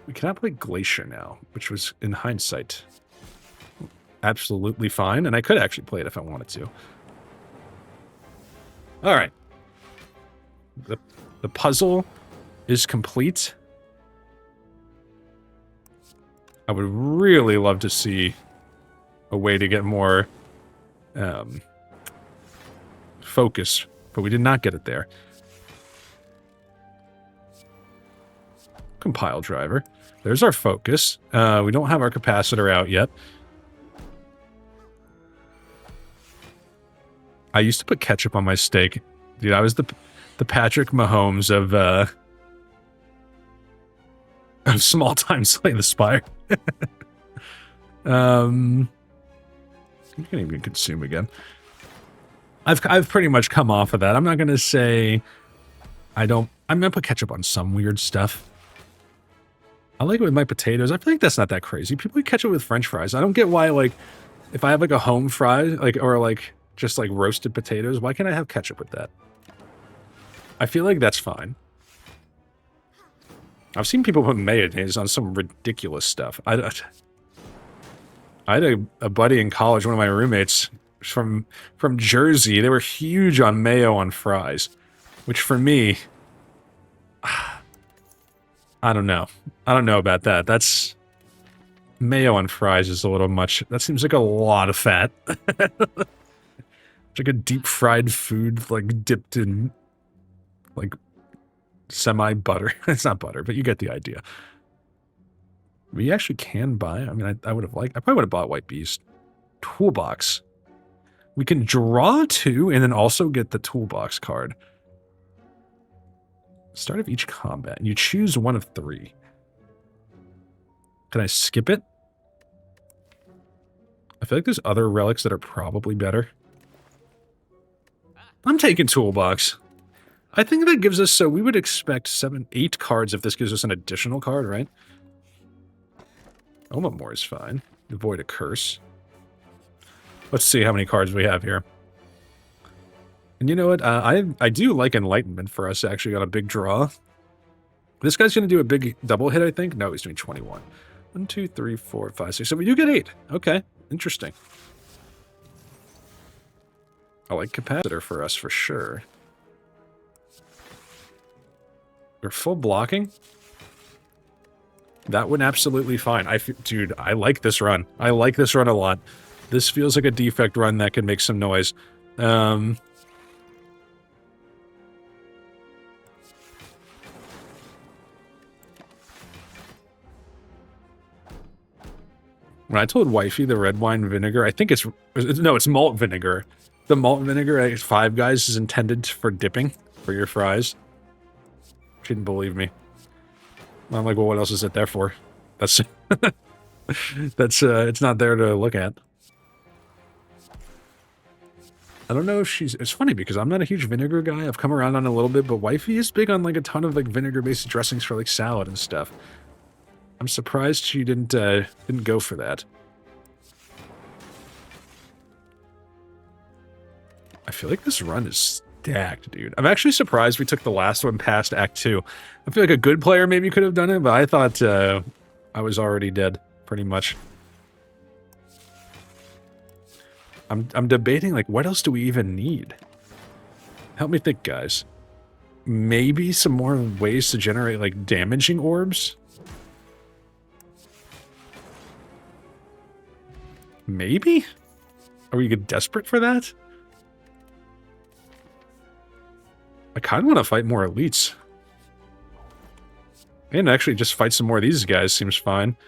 We cannot play Glacier now, which was, in hindsight, absolutely fine. And I could actually play it if I wanted to. All right. The puzzle is complete. I would really love to see a way to get more focus, but we did not get it there. Compile driver. There's our focus. We don't have our capacitor out yet. I used to put ketchup on my steak. Dude, I was the Patrick Mahomes of small-time Slay the Spire. You can't even consume again. I've pretty much come off of that. I'm not gonna say I'm gonna put ketchup on some weird stuff. I like it with my potatoes. I feel like that's not that crazy. People eat ketchup with French fries. I don't get why, like, if I have like a home fry, like, or like just like roasted potatoes, why can't I have ketchup with that? I feel like that's fine. I've seen people put mayonnaise on some ridiculous stuff. I had a buddy in college, one of my roommates from Jersey. They were huge on mayo on fries, which for me, I don't know. I don't know about that. That's mayo on fries is a little much. That seems like a lot of fat. It's like a deep fried food, like dipped in like semi-butter. It's not butter, but you get the idea. We actually can buy. I mean, I would have liked. I probably would have bought White Beast. Toolbox. We can draw 2 and then also get the toolbox card. Start of each combat. You choose one of 3. Can I skip it? I feel like there's other relics that are probably better. I'm taking toolbox. I think that gives us, so we would expect 7, 8 cards if this gives us an additional card, right? Omamore is fine. Avoid a curse. Let's see how many cards we have here. And you know what? I do like Enlightenment for us actually on a big draw. This guy's going to do a big double hit, I think. No, he's doing 21. 1, 2, 3, 4, 5, 6. So we do get 8. Okay, interesting. I like capacitor for us for sure. We're full blocking. That would absolutely fine. Dude, I like this run. I like this run a lot. This feels like a defect run that could make some noise. When I told Wifey the red wine vinegar, I think it's malt vinegar. The malt vinegar at Five Guys is intended for dipping for your fries. She didn't believe me. I'm like, well, what else is it there for? That's That's it's not there to look at. I don't know if she's... It's funny because I'm not a huge vinegar guy. I've come around on it a little bit, but wifey is big on like a ton of like vinegar-based dressings for like salad and stuff. I'm surprised she didn't go for that. I feel like this run is stacked, dude. I'm actually surprised we took the last one past Act 2. I feel like a good player maybe could have done it, but I thought I was already dead, pretty much. I'm debating, like, what else do we even need? Help me think, guys. Maybe some more ways to generate, like, damaging orbs? Maybe? Are we desperate for that? I kind of want to fight more elites. And actually just fight some more of these guys seems fine.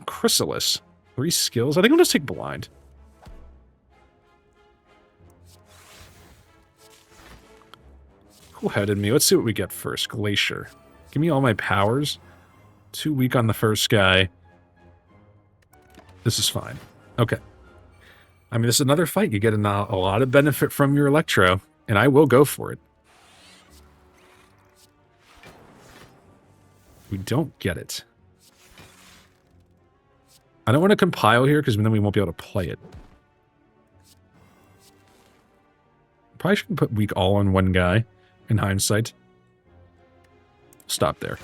Chrysalis. 3 skills. I think I'll just take blind. Cool-headed me. Let's see what we get first. Glacier. Give me all my powers. 2 weak on the first guy. This is fine. Okay. I mean, this is another fight. You get a lot of benefit from your Electro, and I will go for it. We don't get it. I don't want to compile here, because then we won't be able to play it. Probably shouldn't put weak all on one guy. In hindsight. Stop there.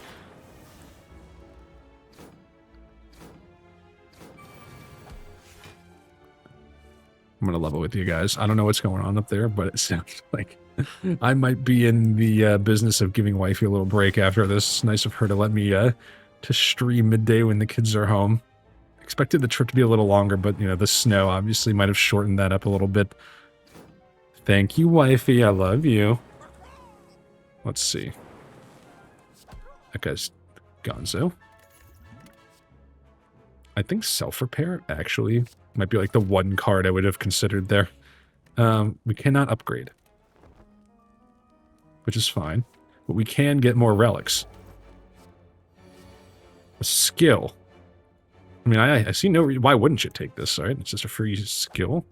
I'm gonna level with you guys. I don't know what's going on up there, but it sounds like I might be in the business of giving wifey a little break after this. It's nice of her to let me to stream midday when the kids are home. Expected the trip to be a little longer, but you know, the snow obviously might have shortened that up a little bit. Thank you, wifey. I love you. Let's see. That guy's gonzo. I think self-repair actually might be like the one card I would have considered there. We cannot upgrade. Which is fine. But we can get more relics. A skill. I mean, I see no reason. Why wouldn't you take this, right? It's just a free skill.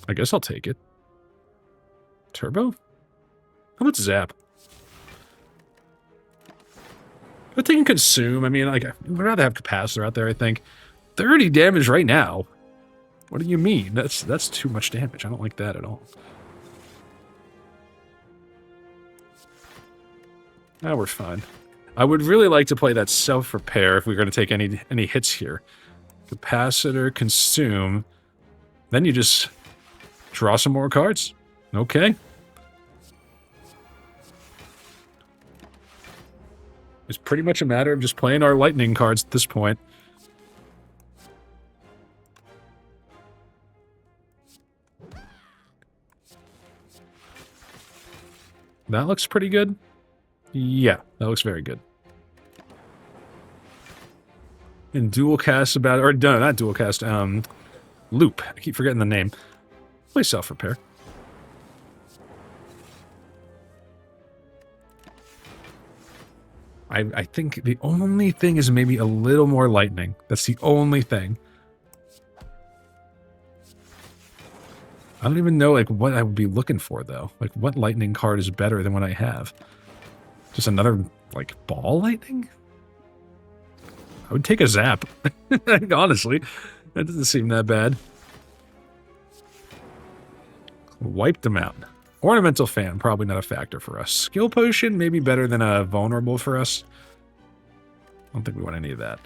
I guess I'll take it. Turbo? How about Zap? But they can consume. I mean, like, I'd rather have Capacitor out there, I think. 30 damage right now? What do you mean? That's too much damage. I don't like that at all. Ah, we're fine. I would really like to play that self-repair if we're going to take any hits here. Capacitor, consume. Then you just draw some more cards. Okay. It's pretty much a matter of just playing our lightning cards at this point. That looks pretty good. Yeah, that looks very good. And dual cast about, or no, not dual cast, loop. I keep forgetting the name. Play self-repair. I think the only thing is maybe a little more lightning. That's the only thing. I don't even know, like, what I would be looking for, though. Like, what lightning card is better than what I have? Just another, like, ball lightning? I would take a Zap. Honestly. That doesn't seem that bad. Wiped them out. Ornamental Fan, probably not a factor for us. Skill Potion, maybe better than a Vulnerable for us. I don't think we want any of that.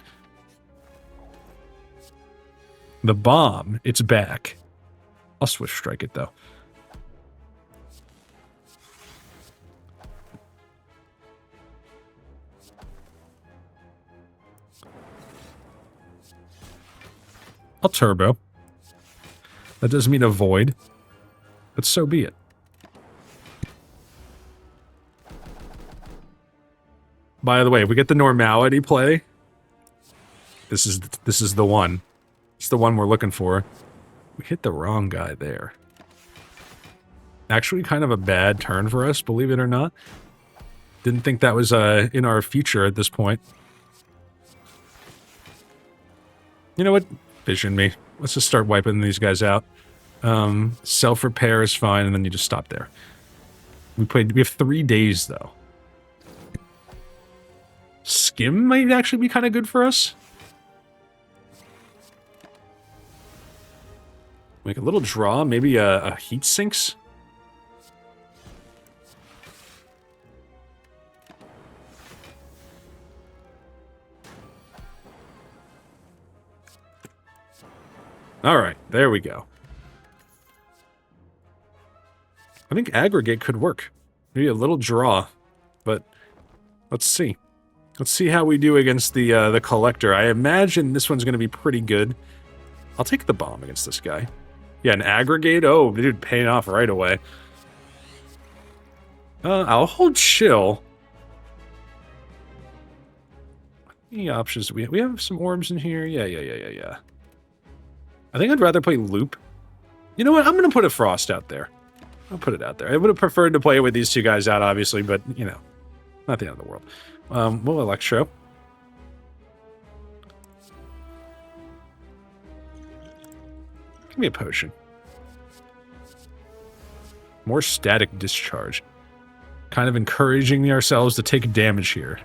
The Bomb, it's back. I'll Swift Strike it, though. I'll Turbo. That doesn't mean avoid, but so be it. By the way, if we get the normality play, this is the one. It's the one we're looking for. We hit the wrong guy there. Actually kind of a bad turn for us, believe it or not. Didn't think that was in our future at this point. You know what? Vision me. Let's just start wiping these guys out. Self-repair is fine, and then you just stop there. We have 3 days, though. Skim might actually be kind of good for us. Make a little draw, maybe a heat sinks. All right, there we go. I think aggregate could work. Maybe a little draw, but let's see. Let's see how we do against the collector. I imagine this one's going to be pretty good. I'll take the bomb against this guy. Yeah, an aggregate. Oh, dude, paying off right away. I'll hold chill. Any options do we have? We have some orbs in here. Yeah. I think I'd rather play loop. You know what? I'm going to put a frost out there. I'll put it out there. I would have preferred to play with these two guys out, obviously, but, you know, not the end of the world. We'll electro. Give me a potion. More static discharge. Kind of encouraging ourselves to take damage here.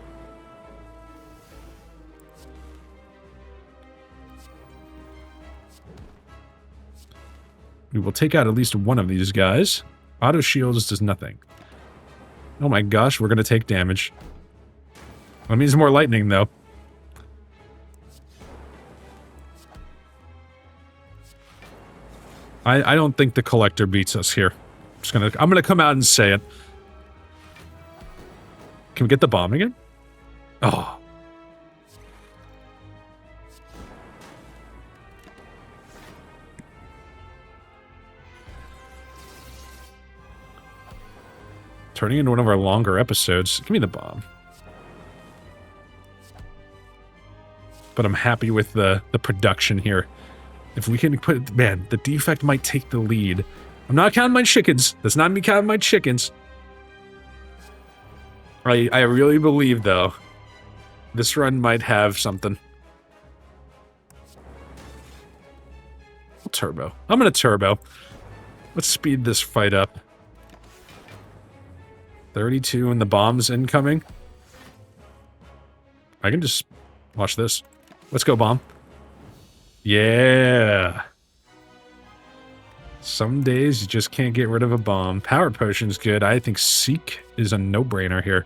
We will take out at least one of these guys. Auto shields does nothing. Oh my gosh, we're going to take damage. That means more lightning, though. I don't think the collector beats us here. I'm gonna come out and say it. Can we get the bomb again? Oh. Turning into one of our longer episodes. Give me the bomb. But I'm happy with the production here. If we can put... Man, the defect might take the lead. I'm not counting my chickens. That's not me counting my chickens. I really believe, though, this run might have something. Turbo. I'm gonna turbo. Let's speed this fight up. 32 and the bomb's incoming. I can just watch this. Let's go, bomb. Yeah. Some days you just can't get rid of a bomb. Power potion's good. I think Seek is a no-brainer here.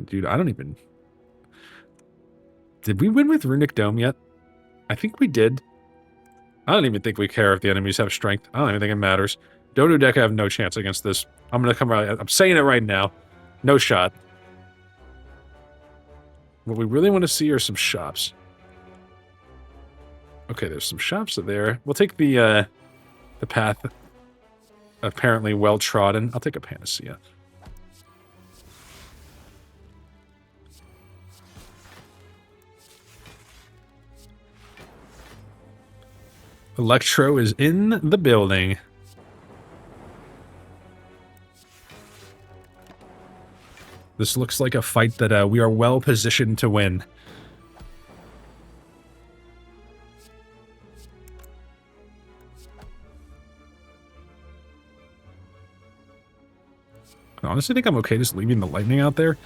Dude, I don't even... Did we win with Runic Dome yet? I think we did. I don't even think we care if the enemies have strength. I don't even think it matters. Dodo deck, I have no chance against this. I'm gonna come right... I'm saying it right now. No shot. What we really want to see are some shops. Okay, there's some shops there. We'll take the path apparently well-trodden. I'll take a Panacea. Electro is in the building. This looks like a fight that we are well positioned to win. I honestly think I'm okay just leaving the lightning out there.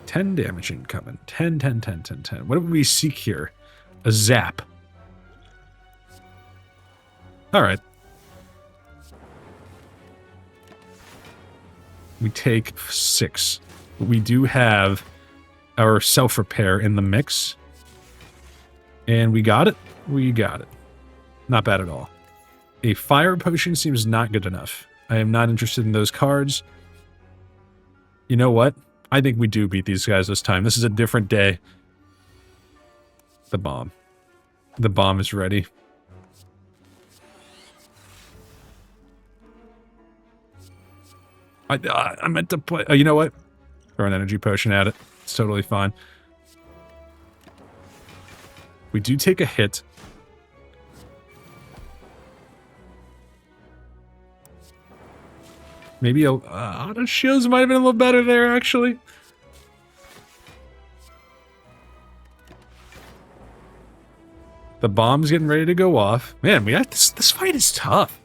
10 damage incoming. 10. What do we seek here? A zap. Alright. We take 6. We do have our self-repair in the mix. And we got it. We got it. Not bad at all. A fire potion seems not good enough. I am not interested in those cards. You know what? I think we do beat these guys this time. This is a different day. The bomb. The bomb is ready. I meant to play... you know what? Throw an energy potion at it. It's totally fine. We do take a hit. Maybe auto shields might have been a little better there, actually. The bomb's getting ready to go off. Man, we have this fight is tough.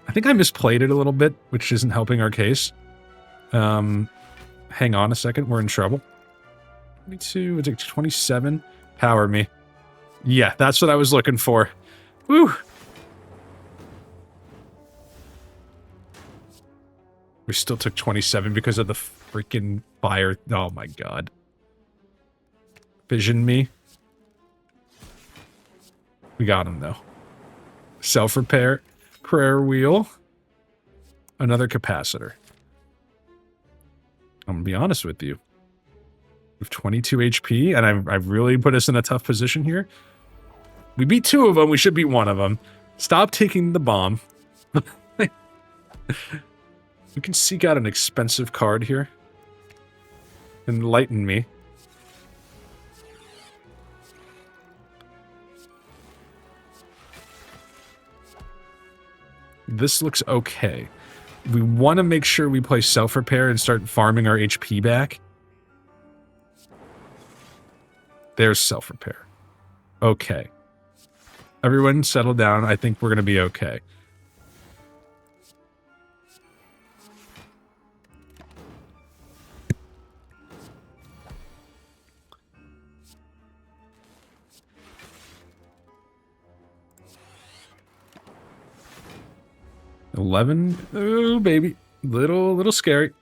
I think I misplayed it a little bit, which isn't helping our case. Hang on a second, we're in trouble. 22, it's like 27. Power me. Yeah, that's what I was looking for. Woo! We still took 27 because of the freaking fire. Oh my god. Vision me. We got him, though. Self-repair. Prayer wheel. Another capacitor. I'm gonna be honest with you. We have 22 HP, and I've really put us in a tough position here. We beat 2 of them, we should beat 1 of them. Stop taking the bomb. We can seek out an expensive card here. Enlighten me. This looks okay. We want to make sure we play self-repair and start farming our HP back. There's self-repair. Okay. Everyone settle down. I think we're going to be okay. $11. Oh, baby. Little scary.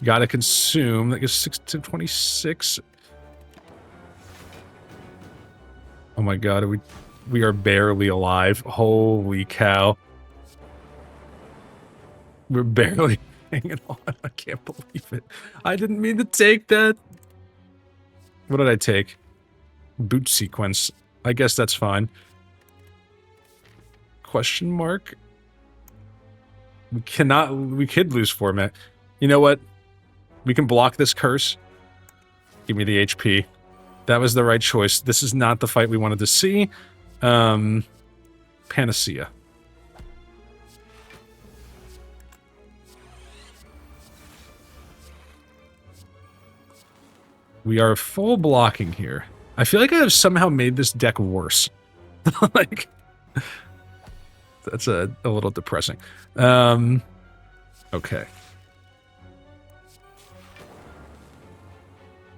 Gotta consume. That gives 6 to 26. Oh my god, we are barely alive. Holy cow. We're barely hanging on. I can't believe it. I didn't mean to take that. What did I take? Boot sequence. I guess that's fine. Question mark? We could lose format. You know what? We can block this curse. Give me the HP. That was the right choice. This is not the fight we wanted to see. Panacea. We are full blocking here. I feel like I have somehow made this deck worse. Like, that's a little depressing. Okay.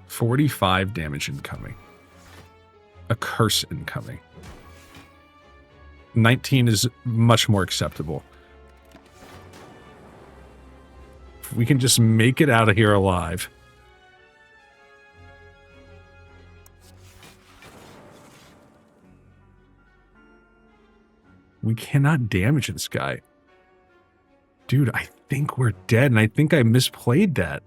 45 damage incoming. A curse incoming. 19 is much more acceptable. If we can just make it out of here alive. We cannot damage this guy. Dude, I think we're dead, and I think I misplayed that.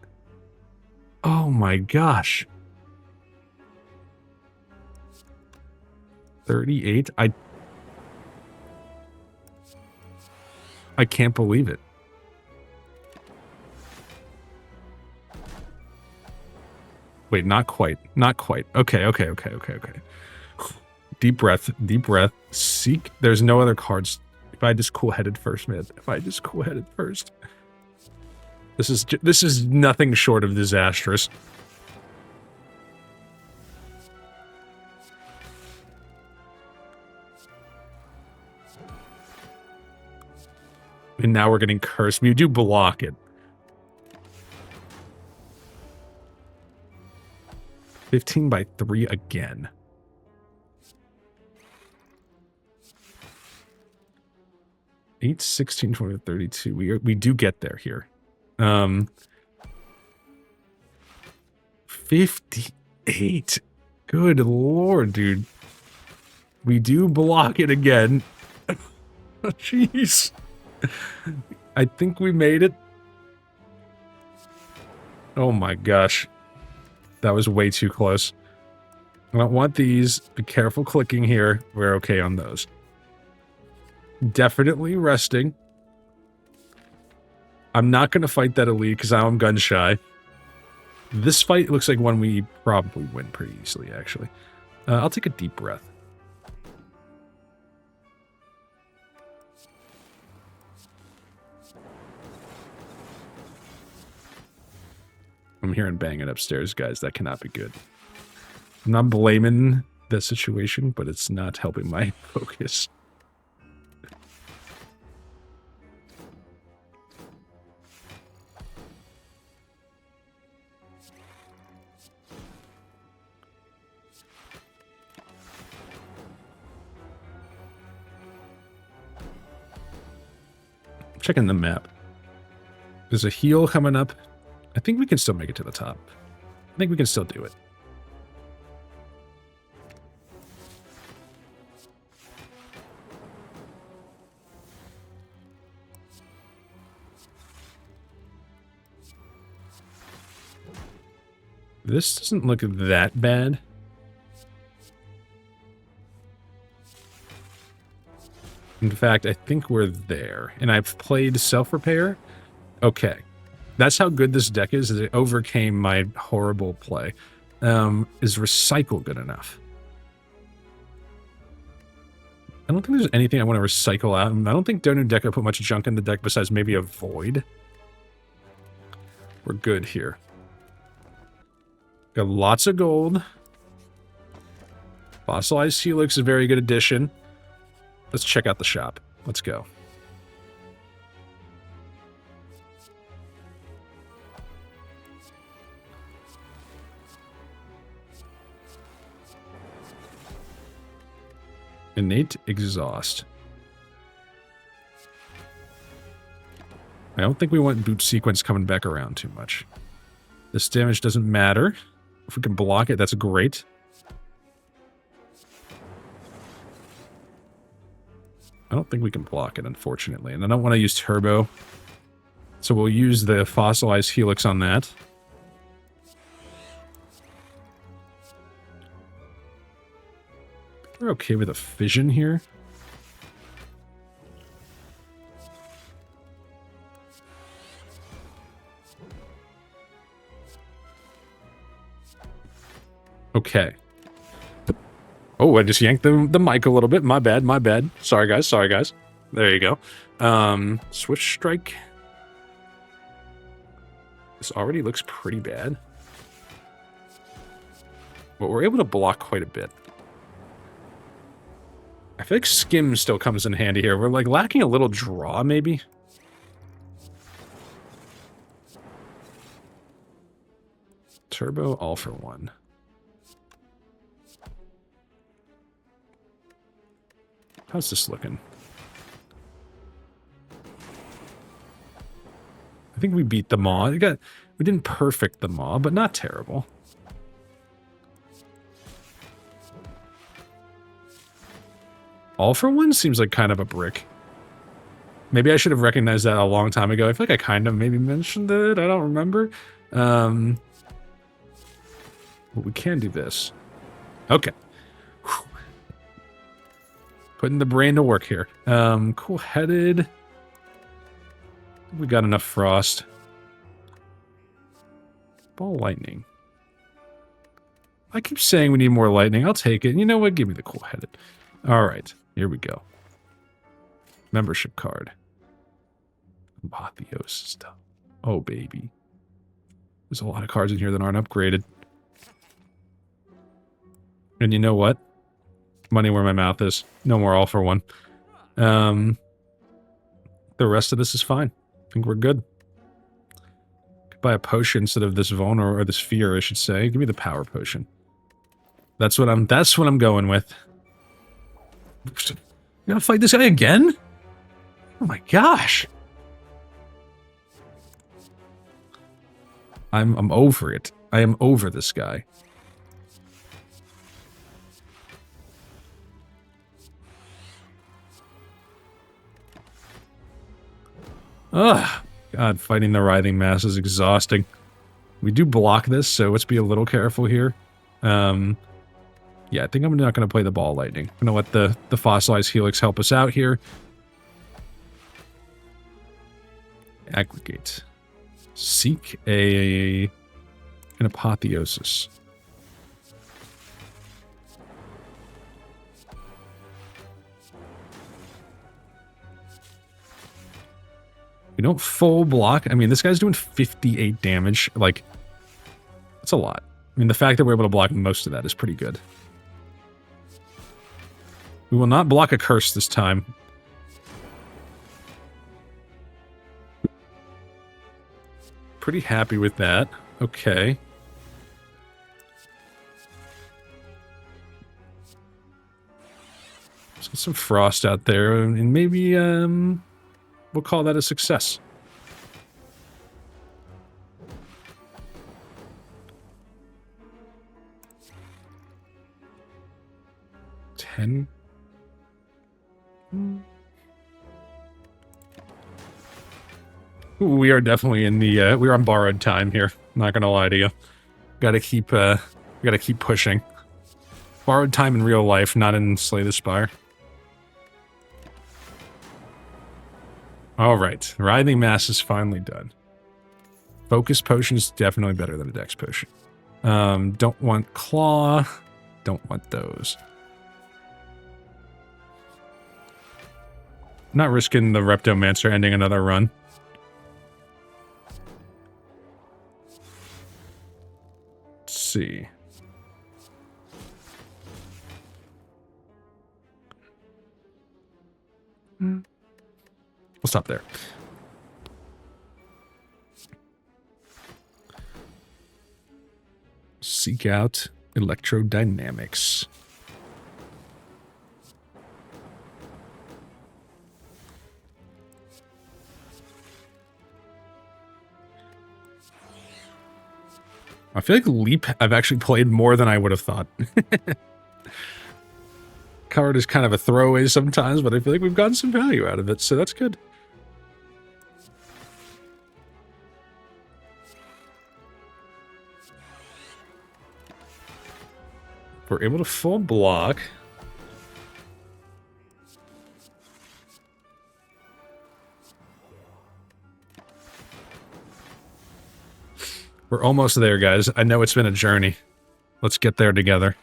Oh my gosh. 38? I can't believe it. Wait, not quite. Not quite. Okay. Deep breath. Deep breath. Seek. There's no other cards. If I just cool-headed first, man. If I just cool-headed first. This is nothing short of disastrous. And now we're getting cursed. We do block it. 15 by 3 again. 8, 16, 20, 32. We do get there here. 58. Good lord, dude. We do block it again. Jeez. I think we made it. Oh my gosh. That was way too close. I don't want these. Be careful clicking here. We're okay on those. Definitely resting. I'm not going to fight that elite because I'm gun shy. This fight looks like one we probably win pretty easily, actually. I'll take a deep breath. I'm hearing banging upstairs, guys. That cannot be good. I'm not blaming the situation, but it's not helping my focus. Checking the map. There's a heal coming up. I think we can still make it to the top. I think we can still do it. This doesn't look that bad. In fact, I think we're there. And I've played self-repair. Okay. That's how good this deck is it overcame my horrible play. Is recycle good enough? I don't think there's anything I want to recycle out. I don't think Donu Deco put much junk in the deck besides maybe a Void. We're good here. Got lots of gold. Fossilized Helix is a very good addition. Let's check out the shop. Let's go. Innate exhaust. I don't think we want boot sequence coming back around too much. This damage doesn't matter. If we can block it, that's great. I don't think we can block it, unfortunately. And I don't want to use turbo. So we'll use the fossilized helix on that. We're okay with a fission here. Okay. Oh, I just yanked the mic a little bit. My bad, my bad. Sorry, guys. Sorry, guys. There you go. Switch strike. This already looks pretty bad. But we're able to block quite a bit. I feel like skim still comes in handy here. We're like lacking a little draw, maybe. Turbo all for one. How's this looking? I think we beat the Maw. We didn't perfect the Maw, but not terrible. All for one seems like kind of a brick. Maybe I should have recognized that a long time ago. I feel like I kind of maybe mentioned it. I don't remember. But we can do this. Okay. Whew. Putting the brain to work here. Cool-headed. We got enough frost. Ball lightning. I keep saying we need more lightning. I'll take it. You know what? Give me the cool-headed. All right. Here we go. Membership card. Apotheosis stuff. Oh, baby. There's a lot of cards in here that aren't upgraded. And you know what? Money where my mouth is. No more all for one. The rest of this is fine. I think we're good. Could buy a potion instead of this vulner or this fear, I should say. Give me the power potion. That's what I'm going with. You gotta fight this guy again? Oh my gosh. I'm over it. I am over this guy. Ugh. God, fighting the writhing mass is exhausting. We do block this, so let's be a little careful here. Yeah, I think I'm not going to play the ball lightning. I'm going to let the fossilized helix help us out here. Aggregate. Seek an apotheosis. We don't full block. I mean, this guy's doing 58 damage. Like, That's a lot. I mean, the fact that we're able to block most of that is pretty good. We will not block a curse this time. Pretty happy with that. Okay. Let's get some frost out there, and maybe we'll call that a success. Ten. We are definitely in the we're on borrowed time here. Not gonna lie to you. Gotta keep pushing. Borrowed time in real life, not in Slay the Spire. Alright, Writhing Mass is finally done. Focus Potion is definitely better than a Dex Potion. Don't want Claw. Don't want those. Not risking the Reptomancer ending another run. Let's see. We'll stop there. Seek out electrodynamics. I feel like Leap I've actually played more than I would have thought. Coward is kind of a throwaway sometimes, but I feel like we've gotten some value out of it, so that's good. We're able to full block. We're almost there, guys. I know it's been a journey. Let's get there together.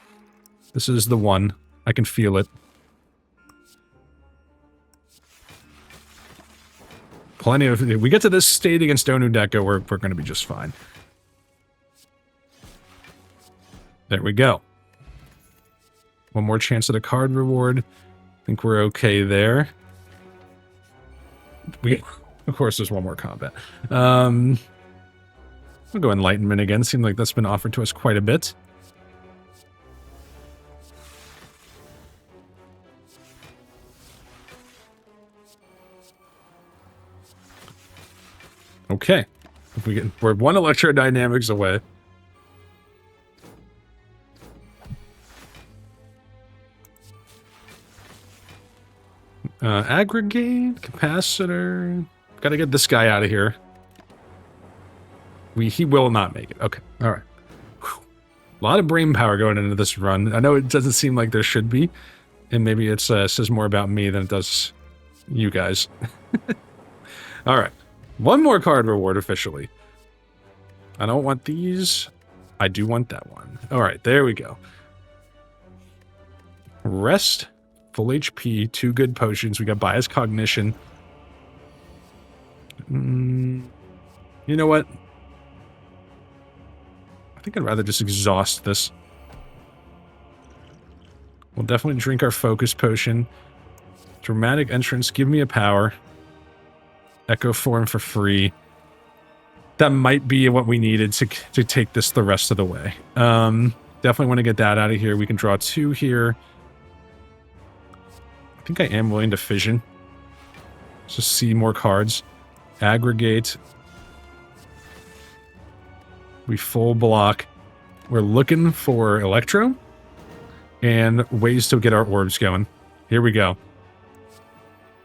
This is the one. I can feel it. Plenty of... If we get to this state against Onudeka, we're going to be just fine. There we go. One more chance at a card reward. I think we're okay there. Of course, there's one more combat. We'll go Enlightenment again. Seems like that's been offered to us quite a bit. Okay. If we get, we're one electrodynamics away. Aggregate, capacitor. Gotta get this guy out of here. He will not make it. Okay, all right. Whew. A lot of brain power going into this run. I know it doesn't seem like there should be, and maybe it says more about me than it does you guys. All right, one more card reward officially. I don't want these. I do want that one. All right, there we go. Rest, full HP, 2 good potions. We got Bias Cognition. You know what? I think I'd rather just exhaust this. We'll definitely drink our focus potion. Dramatic Entrance, give me a power. Echo Form for free. That might be what we needed to take this the rest of the way. Definitely want to get that out of here. We can draw 2 here. I think I am willing to fission. Just see more cards. Aggregate. We full block. We're looking for Electro and ways to get our orbs going. Here we go.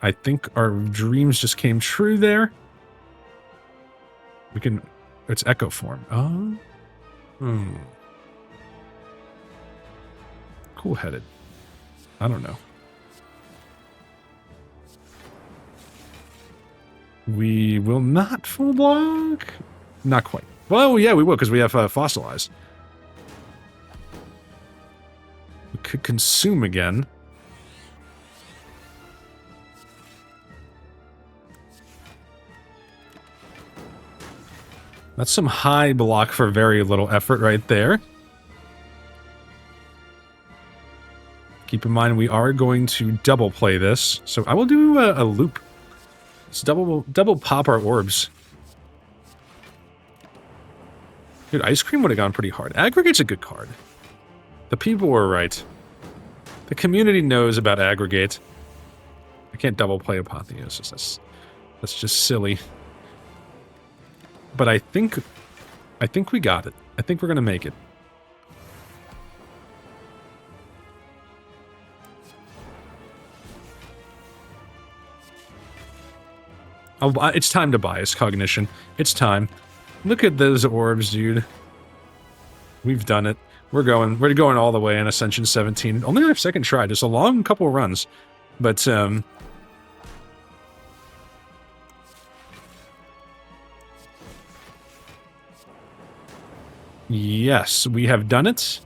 I think our dreams just came true there. We can... It's Echo Form. Oh. Cool-headed. I don't know. We will not full block. Not quite. Well, yeah, we will, because we have Fossilize. We could consume again. That's some high block for very little effort right there. Keep in mind, we are going to double play this. So I will do a loop. Let's double pop our orbs. Dude, Ice Cream would have gone pretty hard. Aggregate's a good card. The people were right. The community knows about Aggregate. I can't double play Apotheosis. That's just silly. But I think we got it. I think we're gonna make it. It's time to bias cognition. It's time. Look at those orbs, dude. We've done it. We're going all the way in Ascension 17. Only our second try. Just a long couple runs. But, yes, we have done it.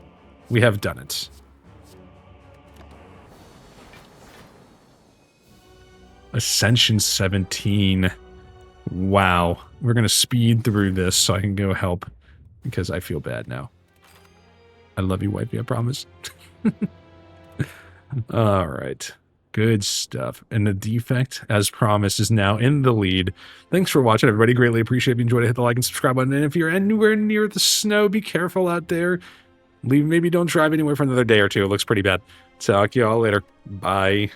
We have done it. Ascension 17. Wow. We're going to speed through this so I can go help. Because I feel bad now. I love you, wifey, I promise. Alright. Good stuff. And the defect, as promised, is now in the lead. Thanks for watching, everybody. Greatly appreciate it. If you enjoyed it, hit the like and subscribe button. And if you're anywhere near the snow, be careful out there. Maybe don't drive anywhere for another day or two. It looks pretty bad. Talk to y'all later. Bye.